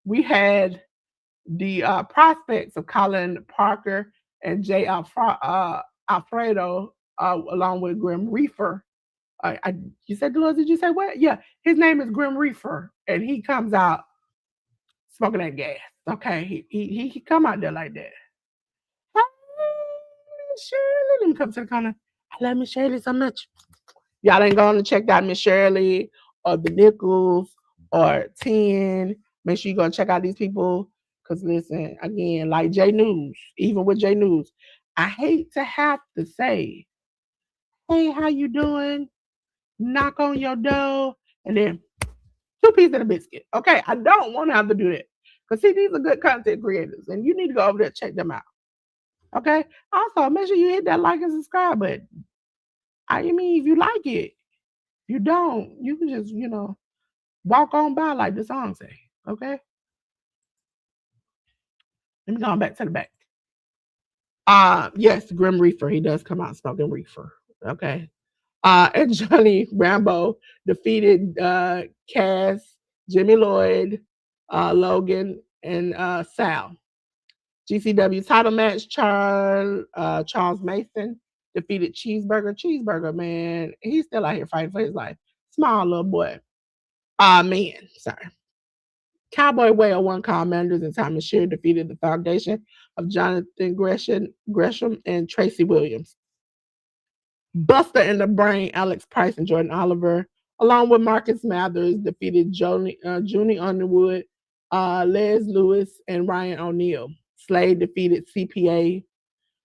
We had the prospects of Colin Parker and Jay Alfredo, along with Grim Reefer. You said, Dolores, did you say what? Yeah, his name is Grim Reefer, and he comes out smoking that gas. Okay, he come out there like that. Hey, Shirley, let me come to the corner. I love Miss Shirley so much. Y'all ain't going to check out Miss Shirley or the Nichols or 10. Make sure you go check out these people. Because listen, again, like J News, even with J News, I hate to have to say, hey, how you doing? Knock on your door, and then 2 pieces of a biscuit. Okay, I don't want to have to do that. Because see, these are good content creators, and you need to go over there and check them out. Okay? Also, make sure you hit that like and subscribe button. I mean, if you like it, you don't, you can just, walk on by like the song say. Okay? Let me go back to the back. Yes, Grim Reefer. He does come out smoking reefer. Okay. And Johnny Rambo defeated Cass, Jimmy Lloyd, Logan, and Sal. GCW title match, Charles Mason defeated Cheeseburger. Cheeseburger, man, he's still out here fighting for his life. Small little boy. Man, sorry. Cowboy Way One Call Manders and Thomas Shear defeated the Foundation of Jonathan Gresham and Tracy Williams. Buster and the Brain, Alex Price and Jordan Oliver, along with Marcus Mathers, defeated Junie Underwood, Les Lewis, and Ryan O'Neal. Slade defeated CPA.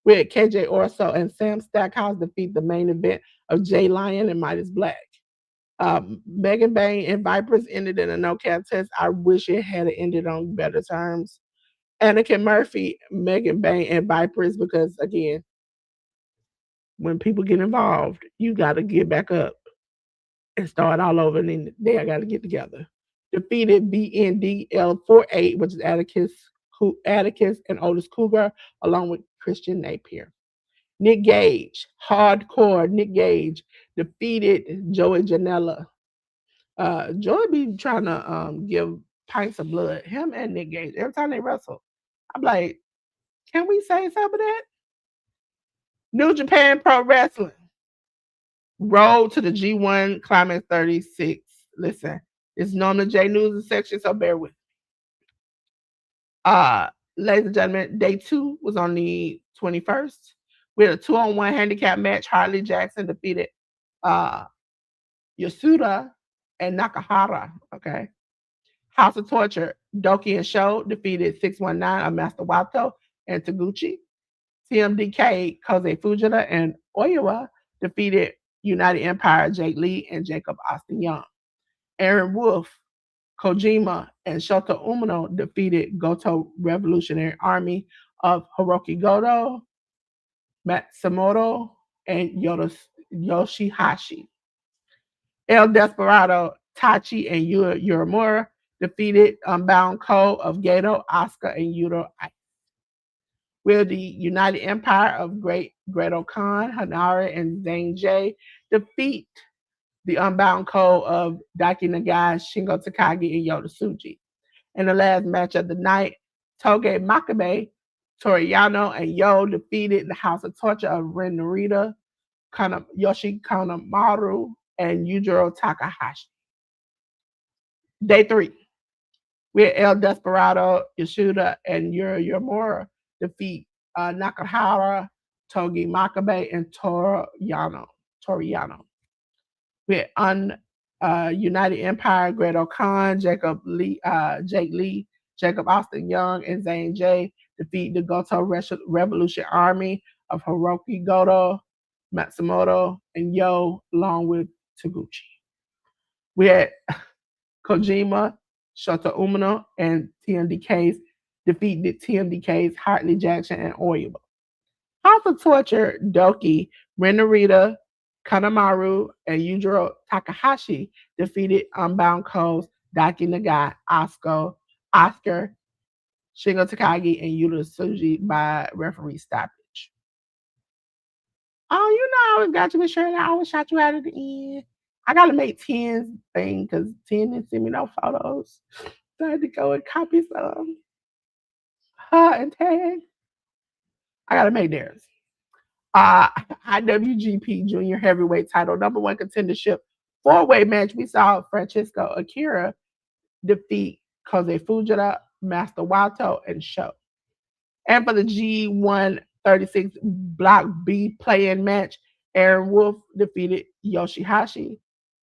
We had KJ Orso and Sam Stackhouse defeat the main event of Jay Lyon and Midas Black. Megan Bain and Vipers ended in a no contest. I wish it had ended on better terms. Anakin Murphy, Megan Bain, and Vipers, because again, when people get involved, you got to get back up and start all over. And then they got to get together. Defeated BNDL 48, which is Atticus and Otis Cougar, along with Christian Napier. Nick Gage, hardcore Nick Gage, defeated Joey Janela. Joey be trying to give pints of blood. Him and Nick Gage. Every time they wrestle, I'm like, can we say some of that? New Japan Pro Wrestling. Road to the G1 Climax 36. Listen, it's normally J News section, so bear with me. Ladies and gentlemen, day 2 was on the 21st. We had a 2-on-1 handicap match. Harley Jackson defeated uh, Yasuda and Nakahara. Okay. House of Torture, Doki and Sho defeated 619 of Master Wato and Taguchi. TMDK, Kosei Fujita and Oiwa defeated United Empire, Jake Lee and Jacob Austin Young. Aaron Wolf, Kojima, and Shota Umino defeated Goto Revolutionary Army of Hiroki Goto, Matsumoto, and Yoshihashi. El Desperado, Tachi, and Uemura defeated Unbound Co. of Gato, Asuka, and Yuto Ice. Will the United Empire of Great Khan, Hanare, and Zane J defeat the Unbound Co. of Daiki Nagai, Shingo Takagi, and Yota Tsuji? In the last match of the night, Toge Makabe, Toriyano, and Yo defeated the House of Torture of Ren Narita, Yoshi Kanemaru, and Yujiro Takahashi. Day 3. We had El Desperado, Yasuda, and Uemura defeat Nakahara, Togi Makabe, and Toriyano. We had United Empire, Great Khan, Jake Lee, Jacob Austin Young, and Zane J defeat the Goto Revolution Army of Hiroki Goto, Matsumoto, and Yo, along with Taguchi. We had Kojima, Shota Umino, and TMDK's defeated TMDK's Hartley Jackson and Oiwa. House of Torture, Doki, Renarita, Kanemaru, and Yujiro Takahashi defeated Unbound Co.'s Daiki Nagai, Oscar, Shingo Takagi, and Yuta Tsuji by referee stoppage. Oh, you know I always got you, Miss Shirley. I always shot you out at the end. I gotta make 10's thing because 10 didn't send me no photos. So I had to go and copy some. And tag. I gotta make theirs. IWGP Junior Heavyweight Title #1 contendership 4-way match. We saw Francisco Akira defeat Kosei Fujita, Master Wato, and Sho. And for the G1 36 Block B play-in match, Aaron Wolf defeated Yoshihashi.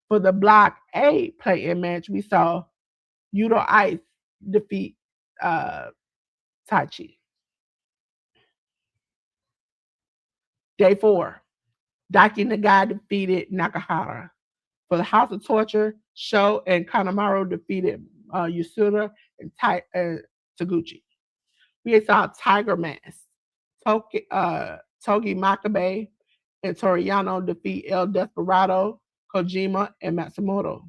For the Block A play-in match, we saw Yuto Ice defeat Taichi. Day 4, Daiki Nagai defeated Nakahara. For the House of Torture, Sho and Kanemaru defeated Yasuda and Taguchi. We saw Tiger Mask, Togi Makabe, and Toriyano defeat El Desperado, Kojima, and Matsumoto.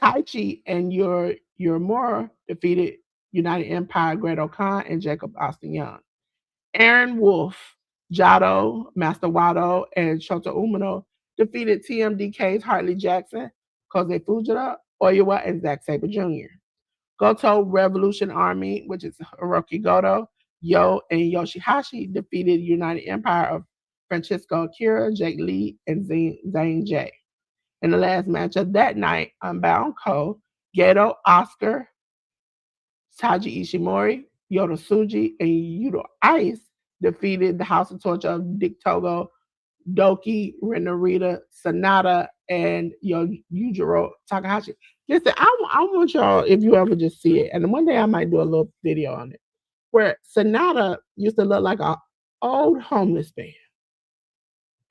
Taichi and Uemura defeated United Empire, Great Khan, and Jacob Austin Young. Aaron Wolf, Jado, Master Wado, and Shota Umino defeated TMDK's Hartley Jackson, Kosei Fujita, Oiwa, and Zack Sabre Jr. Goto Revolution Army, which is Hiroki Goto, Yo, and Yoshihashi defeated United Empire of Francisco Akira, Jake Lee, and Zane J. In the last match of that night, Unbound Co., Gato, Oscar, Taji Ishimori, Yota Tsuji, and Yuto Ice defeated the House of Torture of Dick Togo, Doki, Renarita, Sanada, and Yujiro Takahashi. Listen, I want y'all, if you ever just see it, and one day I might do a little video on it, where Sanada used to look like an old homeless man.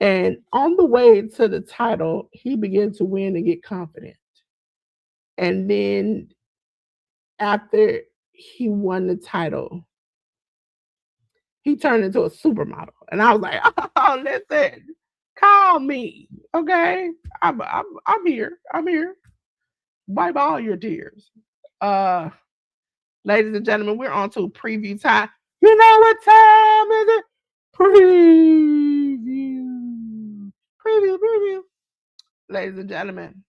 And on the way to the title, he began to win and get confident. And then after he won the title, he turned into a supermodel. And I was like, oh, listen, Call me, okay? I'm here. I'm here. Wipe all your tears. Uh, Ladies and gentlemen, we're on to preview time. You know what time is it? Preview. Preview. Ladies and gentlemen,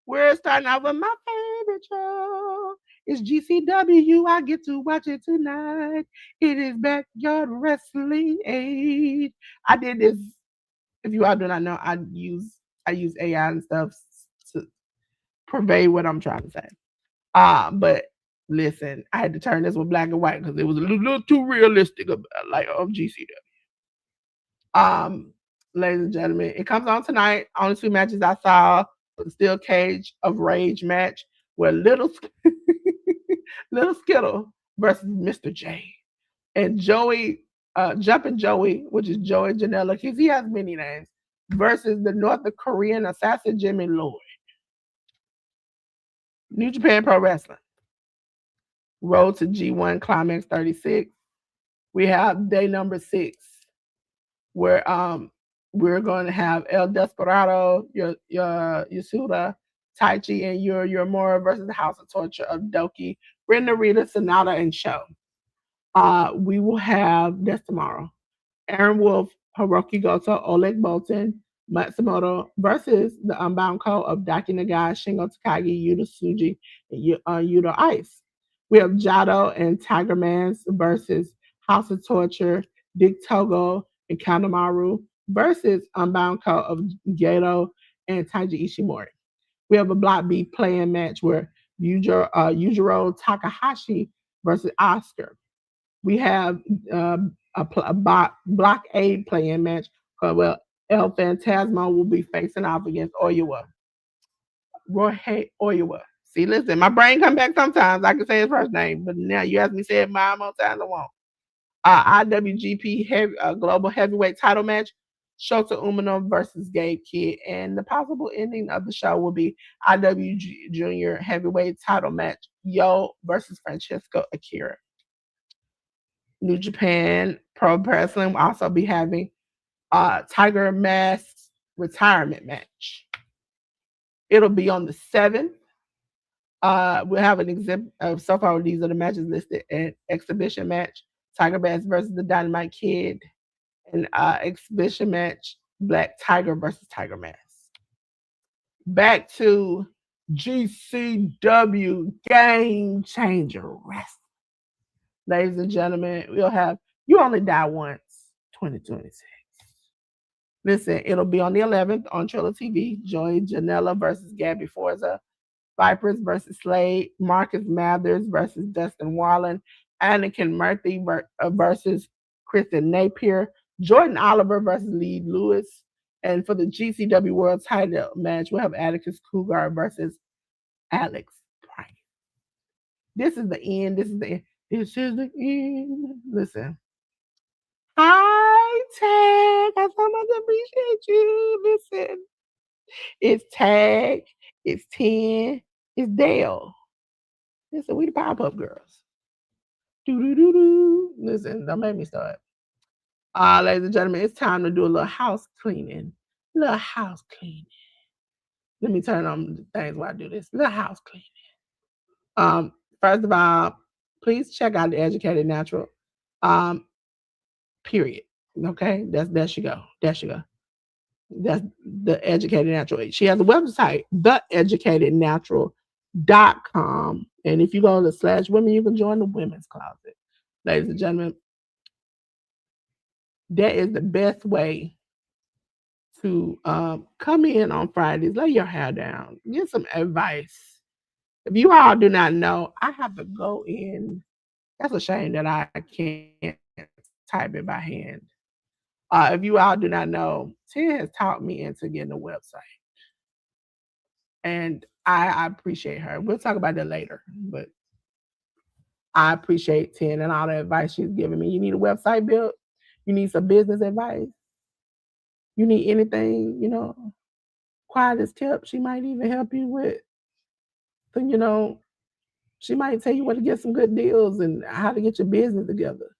we're starting off with my favorite show. It's GCW. I get to watch it tonight. It is Backyard Wrestling Age. I did this. If you all do not know, I use AI and stuff to purvey what I'm trying to say. But listen, I had to turn this one black and white because it was a little too realistic of GCW. Um, Ladies and gentlemen, it comes on tonight. Only two matches I saw was the Steel Cage of Rage match where Little Skittle versus Mr. J and Joey, Jumpin' Joey, which is Joey Janela, because he has many names, versus the North Korean assassin Jimmy Lloyd. New Japan Pro Wrestling. Road to G1 Climax 36. We have day number 6, where we're going to have El Desperado, your Yasuda, Taichi, and your Mora versus the House of Torture of Doki, Brenda Rita, Sonata, and Show. We will have that's tomorrow. Aaron Wolf, Hiroki Goto, Oleg Bolton, Matsumoto versus the Unbound Co. of Daki Nagai, Shingo Takagi, Yuta Tsuji, and Yuta Ice. We have Jado and Tiger Mans versus House of Torture, Dick Togo, and Kanemaru versus Unbound Co. of Gato and Taiji Ishimori. We have a Block B play-in match where Yujiro Takahashi versus Oscar. We have a Block A play-in match. El Phantasmo will be facing off against Oiwa. Rohei Oiwa. See, listen, my brain come back sometimes. I can say his first name, but now you ask me to say it 5 more times, I won't. IWGP Global Heavyweight Title match. Shota Umino versus Gabe Kidd, and the possible ending of the show will be IWG Junior Heavyweight Title match. Yo versus Francesco Akira. New Japan Pro Wrestling will also be having Tiger Mask's retirement match. It'll be on the 7th. We'll have an exhibit. So far, these are the matches listed: an exhibition match, Tiger Mask versus the Dynamite Kid, an exhibition match, Black Tiger versus Tiger Mask. Back to GCW Game Changer Wrestling. Ladies and gentlemen, we'll have You Only Die Once 2026. Listen, it'll be on the 11th on Triller TV. Joey Janela versus Gabby Forza. Vipers versus Slade. Marcus Mathers versus Dustin Wallen. Anakin Murphy versus Kristen Napier. Jordan Oliver versus Lee Lewis. And for the GCW World Title match, we'll have Atticus Cougar versus Alex Price. This is the end. This is the end. This is the end. Listen. Hi, Tag. I so much appreciate you. Listen. It's Tag. It's 10. It's Dale. Listen, we the Pop-Up Girls. Do. Listen, don't make me start. Ladies and gentlemen, it's time to do a little house cleaning. Little house cleaning. Let me turn on the things while I do this. Little house cleaning. First of all, please check out the Educated Natural. Period. Okay, there she go. There she go. That's the Educated Natural. She has a website, theeducatednatural.com. And if you go to /women, you can join the women's closet. Ladies and gentlemen, that is the best way to come in on Fridays. Lay your hair down. Get some advice. If you all do not know, I have to go in. That's a shame that I can't type it by hand. If you all do not know, Tia has taught me into getting a website. And I appreciate her. We'll talk about that later. But I appreciate Tia and all the advice she's giving me. You need a website built? You need some business advice? You need anything, quiet as kept? She might even help you with, she might tell you where to get some good deals and how to get your business together.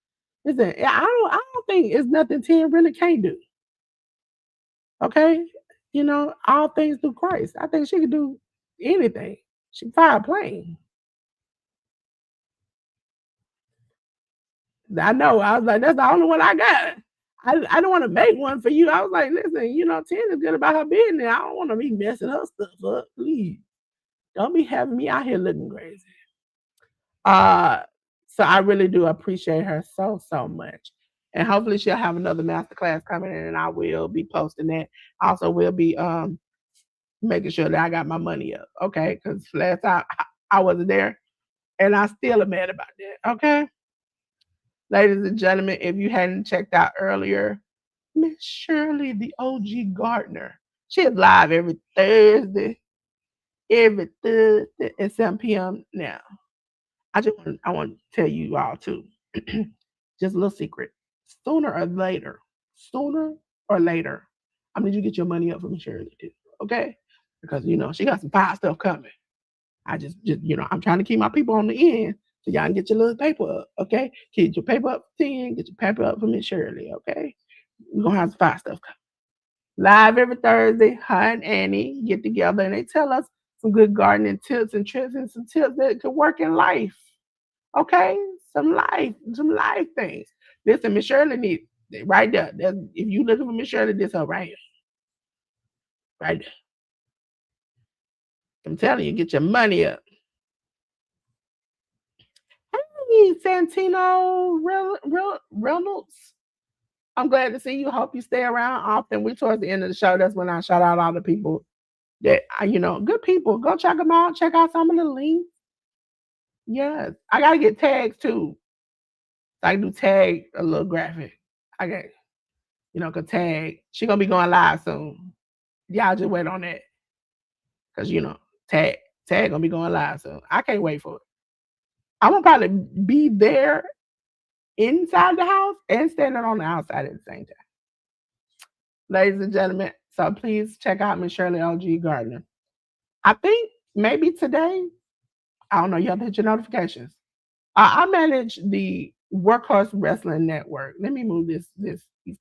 Listen, I don't think it's nothing Tia really can't do. Okay, all things through Christ. I think she could do anything. She can fly a plane. I know. I was like, that's the only one I got. I don't want to make one for you. I was like, listen, Tin is good about her business. I don't want to be messing her stuff up. Please don't be having me out here looking crazy. Uh, so I really do appreciate her so much. And hopefully she'll have another masterclass coming in, and I will be posting that. Also, will be making sure that I got my money up. Okay, because last time I wasn't there, and I still am mad about that. Okay, ladies and gentlemen, if you hadn't checked out earlier, Miss Shirley, the OG Gardner, she is live every Thursday at 7 p.m. Now, I want to tell you all too, just a little secret. Sooner or later, sooner or later, I need you to get your money up from Shirley too. Okay, because she got some fire stuff coming. I just I'm trying to keep my people on the end so y'all can get your little paper up. Okay, get your paper up for 10, get your paper up for Miss Shirley. Okay, we're gonna have some fire stuff coming. Live every Thursday, her and Annie get together and they tell us some good gardening tips and tricks and some tips that could work in life. Okay, some life things. Listen, Miss Shirley need right there. If you looking for Miss Shirley, this her right here, right there. I'm telling you, get your money up. Hey, Santino Reynolds. I'm glad to see you. Hope you stay around often. We're towards the end of the show. That's when I shout out all the people that good people. Go check them out. Check out some of the links. Yes, I gotta get tags too. So I can do tag a little graphic. I got cause tag. She gonna be going live soon. Y'all just wait on that. Cause tag gonna be going live soon. I can't wait for it. I'm gonna probably be there inside the house and standing on the outside at the same time. Ladies and gentlemen, so please check out Miss Shirley LG Gardner. I think maybe today, I don't know, you have to hit your notifications. I manage the Workhorse Wrestling Network. Let me move these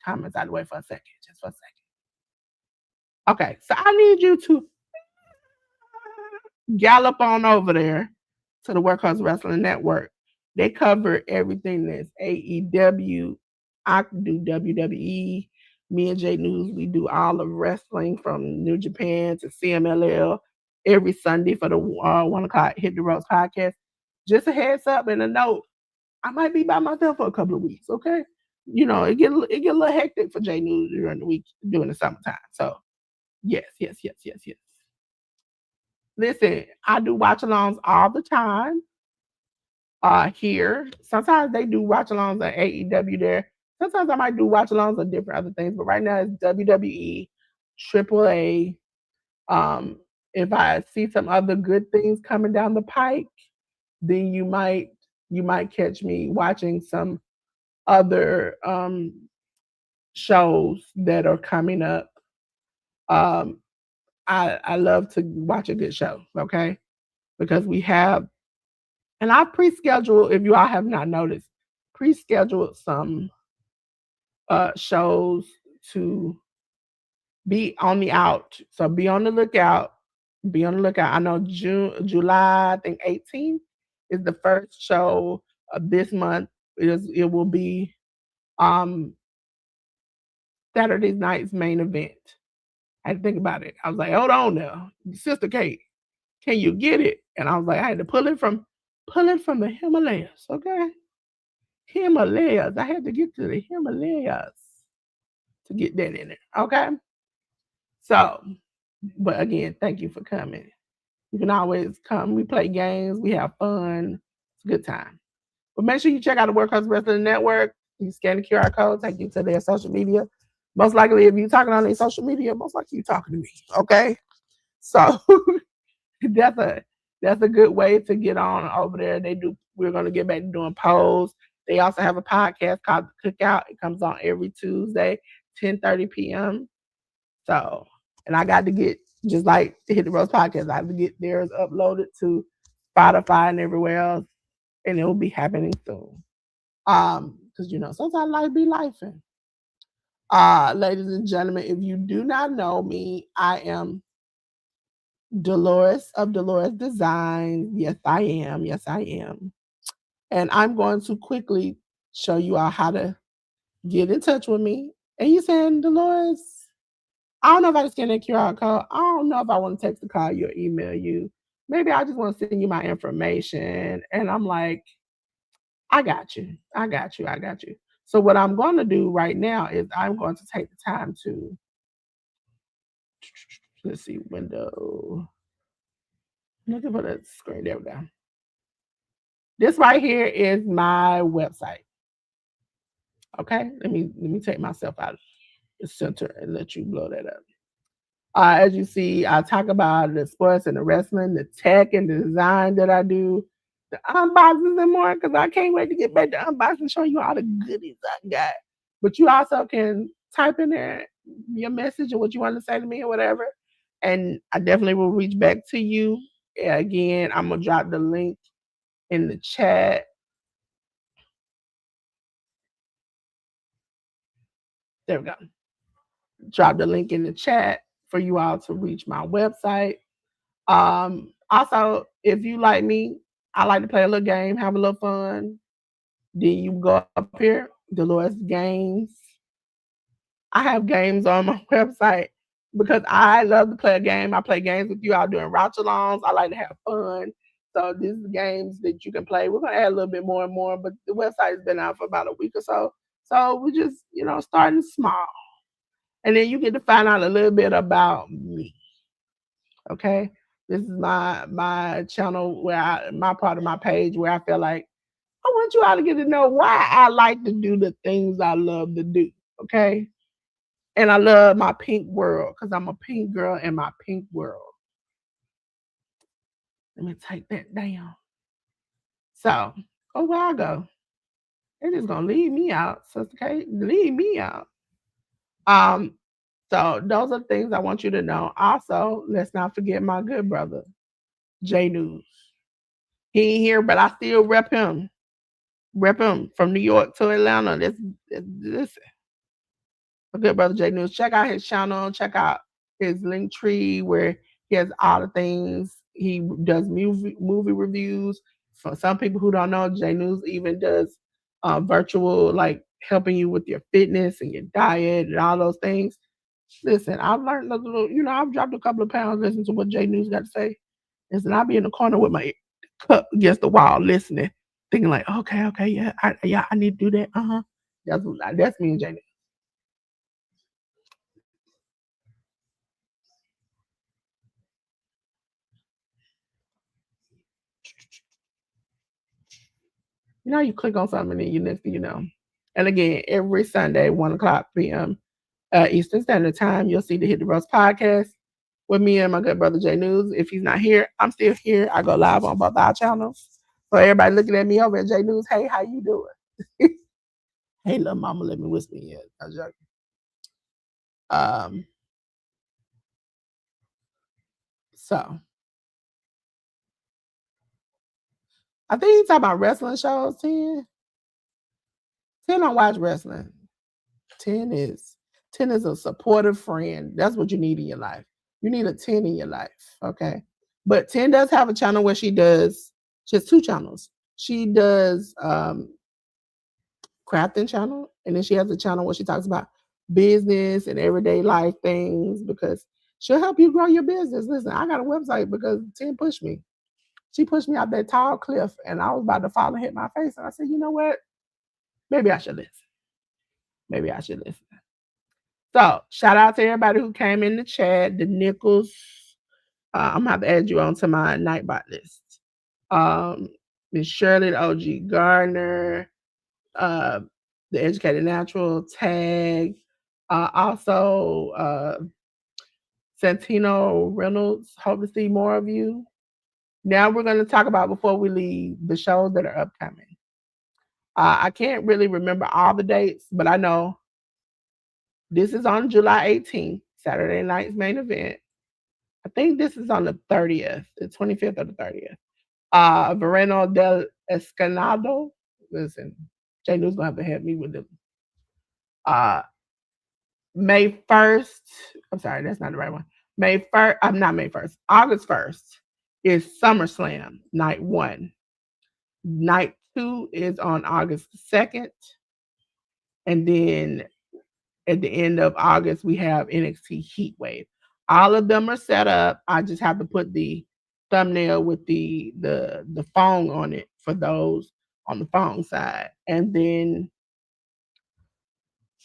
comments out of the way for a second, just for a second. Okay, so I need you to gallop on over there to the Workhorse Wrestling Network. They cover everything that's AEW. I do WWE. Me and Jay News, we do all of wrestling from New Japan to CMLL every Sunday for the 1 o'clock Hit the Ropes podcast. Just a heads up and a note. I might be by myself for a couple of weeks, okay? It get a little hectic for J News during the week, during the summertime. So yes. Listen, I do watch alongs all the time. Here. Sometimes they do watch alongs at AEW there. Sometimes I might do watch alongs on different other things, but right now it's WWE, AAA. If I see some other good things coming down the pike, then you might catch me watching some other shows that are coming up. Um, I love to watch a good show, okay? Because we have, and I pre-schedule, if you all have not noticed, pre-scheduled some shows to be on the out. So be on the lookout. Be on the lookout. I know July, I think 18th is the first show of this month. It will be um Saturday night's main event. I had to think about it. I was like, hold on now, Sister Kate, can you get it? And I was like, I had to pull it from the Himalayas, okay? Himalayas. I had to get to the Himalayas to get that in there. Okay. So, but again, thank you for coming. You can always come. We play games. We have fun. It's a good time. But make sure you check out the Workhorse Wrestling Network. You scan the QR code, take you to their social media. Most likely, if you're talking on their social media, most likely you're talking to me. Okay. So that's a good way to get on over there. We're gonna get back to doing polls. They also have a podcast called The Cookout. It comes on every Tuesday, 10:30 p.m. So, and I got to get, just like the Hit the Roast podcast, I have to get theirs uploaded to Spotify and everywhere else, and it will be happening soon. Because sometimes life be life. Ladies and gentlemen, if you do not know me, I am Dolores of Delores Design. Yes, I am. Yes, I am. And I'm going to quickly show you all how to get in touch with me. And you saying, Dolores, I don't know if I can scan that QR code. I don't know if I want to text or call you or email you. Maybe I just want to send you my information. And I'm like, I got you. I got you. I got you. So what I'm going to do right now is I'm going to take the time to, let's see, window. Looking for the screen. There we go. This right here is my website. Okay, let me take myself out of the center and let you blow that up. As you see, I talk about the sports and the wrestling, the tech and the design that I do, the unboxings and more, because I can't wait to get back to unboxing, showing you all the goodies I got. But you also can type in there your message or what you want to say to me or whatever. And I definitely will reach back to you. Again, I'm going to drop the link in the chat. There we go. Drop the link in the chat for you all to reach my website. Also, if you like me, I like to play a little game, have a little fun. Then you go up here, Delores Games. I have games on my website because I love to play a game. I play games with you all doing route alongs. I like to have fun. So these are games that you can play. We're gonna add a little bit more and more, but the website's been out for about a week or so. So we just, starting small. And then you get to find out a little bit about me. Okay. This is my channel where my part of my page where I feel like I want you all to get to know why I like to do the things I love to do. Okay. And I love my pink world because I'm a pink girl in my pink world. Let me take that down. So, where I go? They're just gonna leave me out, Sister Kate. Leave me out. Um, so those are things I want you to know. Also, let's not forget my good brother, J News. He ain't here, but I still rep him. Rep him from New York to Atlanta. Listen, my good brother J News. Check out his channel. Check out his link tree where he has all the things. He does movie reviews. For some people who don't know, J News even does virtual, like helping you with your fitness and your diet and all those things. Listen, I've learned a little, I've dropped a couple of pounds listening to what J News got to say. Listen, I'll be in the corner with my cup against the wall listening, thinking like, okay, yeah, I need to do that. That's me and J News. You click on something and then you next thing you know. And again, every Sunday, 1 o'clock p.m. Eastern Standard Time, you'll see the Hit the Roast podcast with me and my good brother Jay News. If he's not here, I'm still here. I go live on both our channels. So everybody looking at me over at Jay News, hey, how you doing? Hey, little mama, let me whisper in. I'm joking. Um, so I think he's talking about wrestling shows, 10. 10 don't watch wrestling. 10 is 10 is a supportive friend. That's what you need in your life. You need a 10 in your life. Okay. But 10 does have a channel where she has two channels. She does crafting channel, and then she has a channel where she talks about business and everyday life things because she'll help you grow your business. Listen, I got a website because 10 pushed me. She pushed me out that tall cliff and I was about to fall and hit my face. And I said, you know what? Maybe I should listen. Maybe I should listen. So shout out to everybody who came in the chat, the Nichols. I'm gonna have to add you onto my Nightbot list. Miss Shirley, OG Gardner, uh, the Educated Natural tag, also Santino Reynolds. Hope to see more of you. Now we're going to talk about before we leave the shows that are upcoming. I can't really remember all the dates, but I know this is on July 18th, Saturday night's main event. I think this is on the 30th, the 25th or the 30th. Vereno del Escanado. Listen, Jay News gonna have to help me with them. Uh, May 1st. I'm sorry, that's not the right one. May 1st. I'm not May 1st. August 1st is SummerSlam night 1. Night 2 is on August 2nd. And then at the end of August, we have NXT Heatwave. All of them are set up. I just have to put the thumbnail with the phone on it for those on the phone side. And then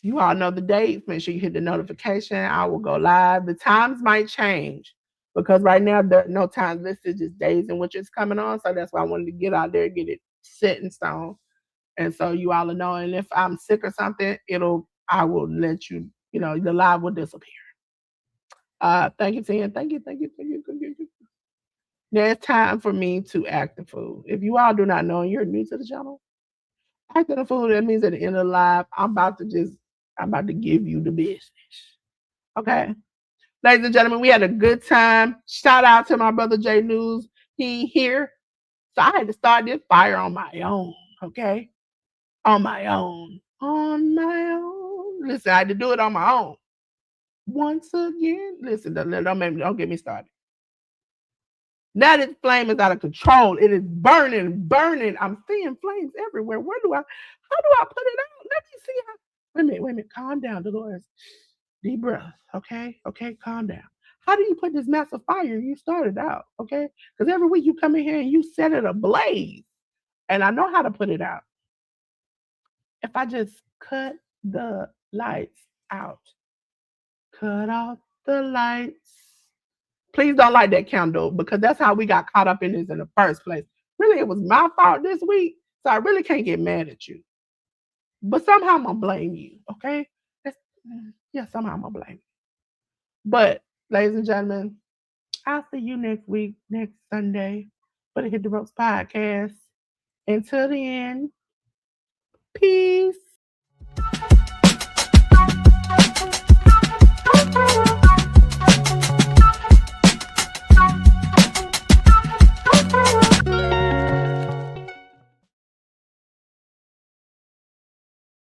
you all know the dates. Make sure you hit the notification. I will go live. The times might change because right now there are no times listed, just days in which it's coming on. So that's why I wanted to get out there and get it set in stone. And so you all know. And if I'm sick or something, I will let you, the live will disappear. Thank you, Tim. Thank you, thank you, thank you, thank you. Now it's time for me to act the fool. If you all do not know and you're new to the channel, acting a fool, that means at the end of the live, I'm about to give you the business. Okay. Ladies and gentlemen, we had a good time. Shout out to my brother J News. He here. So I had to start this fire on my own. Okay. On my own. On my own. Listen, I had to do it on my own. Once again. Listen, don't get me started. Now this flame is out of control. It is burning, burning. I'm seeing flames everywhere. How do I put it out? Let me see how. Wait a minute. Calm down, Delores. Deep breath. Okay. Okay. Calm down. How do you put this massive fire you started out? Okay. Because every week you come in here and you set it ablaze. And I know how to put it out. If I just cut the lights out. Cut off the lights. Please don't light that candle because that's how we got caught up in this in the first place. Really, it was my fault this week, so I really can't get mad at you. But somehow I'm gonna blame you, okay? Somehow I'm gonna blame you. But, ladies and gentlemen, I'll see you next week, next Sunday, for the Hit the Ropes podcast. Until then, peace.